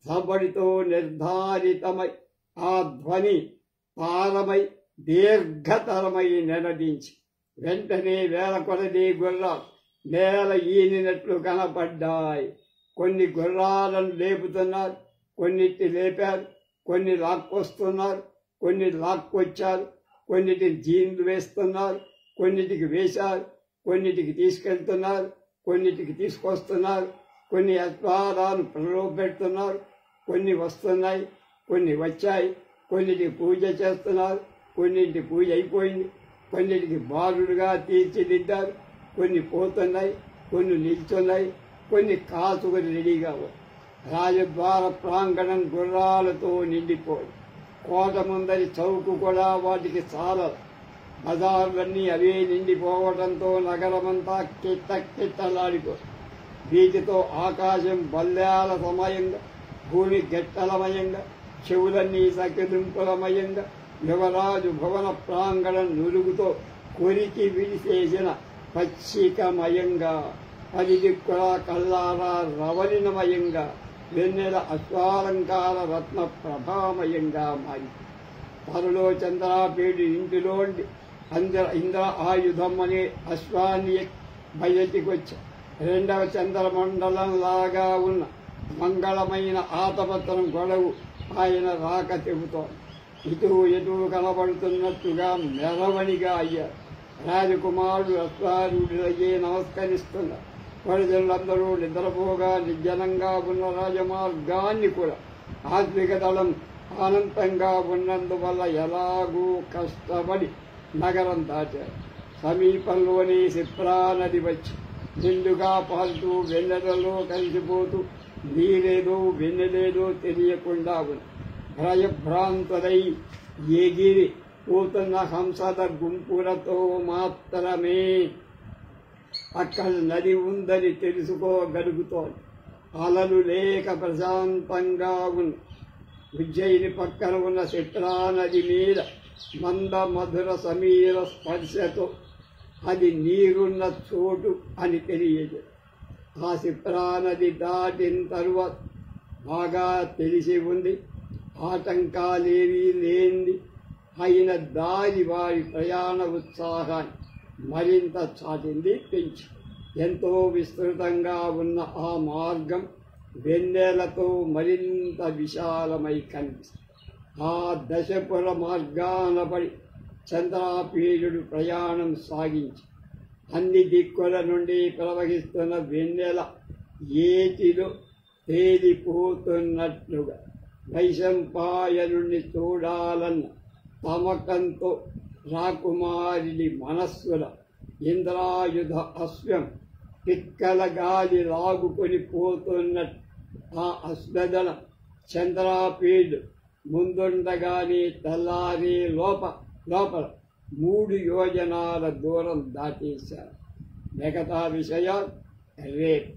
A: సబడితో నిర్ధారితమై ఆ ధ్వని తారమై దీర్ఘతరమై నినదించి వెంటనే వేల కొలది గుర్రాలు నేల ఈనినట్లు కనపడ్డాయి. కొన్ని గుర్రాలను లేపుతున్నారు, కొన్నిటి లేపారు, కొన్ని లాక్కొస్తున్నారు, కొన్ని లాక్కొచ్చారు, కొన్నిటికి జీన్లు వేస్తున్నారు, కొన్నిటికి వేశారు, కొన్నిటికి తీసుకెళ్తున్నారు, కొన్నిటికి తీసుకొస్తున్నారు, కొన్ని అశ్వారాలు ప్రలోభపెడుతున్నారు, కొన్ని వస్తున్నాయి, కొన్ని వచ్చాయి, కొన్నిటికి పూజ చేస్తున్నారు, కొన్నింటి పూజ అయిపోయింది, కొన్నిటికి బాలుడుగా తీర్చిదిద్దారు, కొన్ని పోతున్నాయి, కొన్ని నిల్చున్నాయి, కొన్ని కాసుకొని రెడీగా. రాజద్వార ప్రాంగణం గుర్రాలతో నిండిపోయి కోట ముందరి చౌకు కూడా వాటికి చాలదు. బజార్లన్నీ అవే నిండిపోవడంతో నగరమంతా కిట్టకిట్టలాడిపోతుంది. వీటితో ఆకాశం బల్లాల సమయంగా, భూమి గెట్టలమయంగా, చెవులన్నీ సకిదుంపులమయంగా, యువరాజు భవన ప్రాంగణం నురుగుతో కొరికి విడిసేసిన పచ్చికమయంగా, 10 దిక్కులా కల్లారా రవలినమయంగా, వెన్నెల అశ్వాలంకార రత్న ప్రభామయంగా మారి త్వరలో చంద్రాపేడి ఇంటిలోండి ఇంద్ర ఆయుధం అనే అశ్వాన్ని బయటికొచ్చి రెండవ చంద్రమండలంలాగా ఉన్న మంగళమైన ఆతపత్రం గొడవు ఆయన రాక చెబుతోంది. ఇటు ఎటు కనబడుతున్నట్టుగా మెరవణిగా అయ్యారు. రాజకుమారుడు అశ్వారూఢులయ్యే నమస్కరిస్తున్నారు. ప్రజలందరూ నిద్రపోగా నిర్జనంగా ఉన్న రాజమార్గాన్ని కూడా ఆత్మిక దళం అనంతంగా ఉన్నందువల్ల ఎలాగూ కష్టపడి నగరం దాటారు. సమీపంలోనే సిప్రా నది వచ్చి నిండుగా పారుతూ వెన్నెలలో కలిసిపోతూ నీరేదో వెన్నెలేదో తెలియకుండా ఉంది. భయభ్రాంతులై ఎగిరి పోతున్న హంసల గుంపులతో మాత్రమే అక్కడ నది ఉందని తెలుసుకోగలుగుతోంది. అలలు లేక ప్రశాంతంగా ఉంది. ఉజ్జయిని పక్కన ఉన్న సిప్రా నది మీద మంద మధుర సమీర స్పర్శతో అది నీరున్న చోటు అని తెలియదు. ఆ సిప్రా నది దాటిన తరువాత బాగా తెలిసి ఉంది. ఆటంకాలేవీ లేనిది అయిన దారి వారి ప్రయాణ ఉత్సాహాన్ని మరింత చాటింది, పెంచి ఎంతో విస్తృతంగా ఉన్న ఆ మార్గం వెన్నెలతో మరింత విశాలమై కనిపిస్తుంది. ఆ దశపుర మార్గాన పడి చంద్రాపీడుడు ప్రయాణం సాగించి అన్ని దిక్కుల నుండి ప్రవహిస్తున్న వెన్నెల ఏటిలో తేలిపోతున్నట్లుగా వైశంపాయనుణ్ణి చూడాలన్న తమకంతో రాకుమారిని మనస్సుల ఇంద్రాయుధ అశ్వం పిక్కల గాలి లాగుకొని పోతున్నట్టు ఆ అశ్వదళ చంద్రాపీడు ముందుండగానే తెల్లారి లోపల 3 యోజనాల దూరం దాటేశారు. మిగతా విషయాలు రేపు.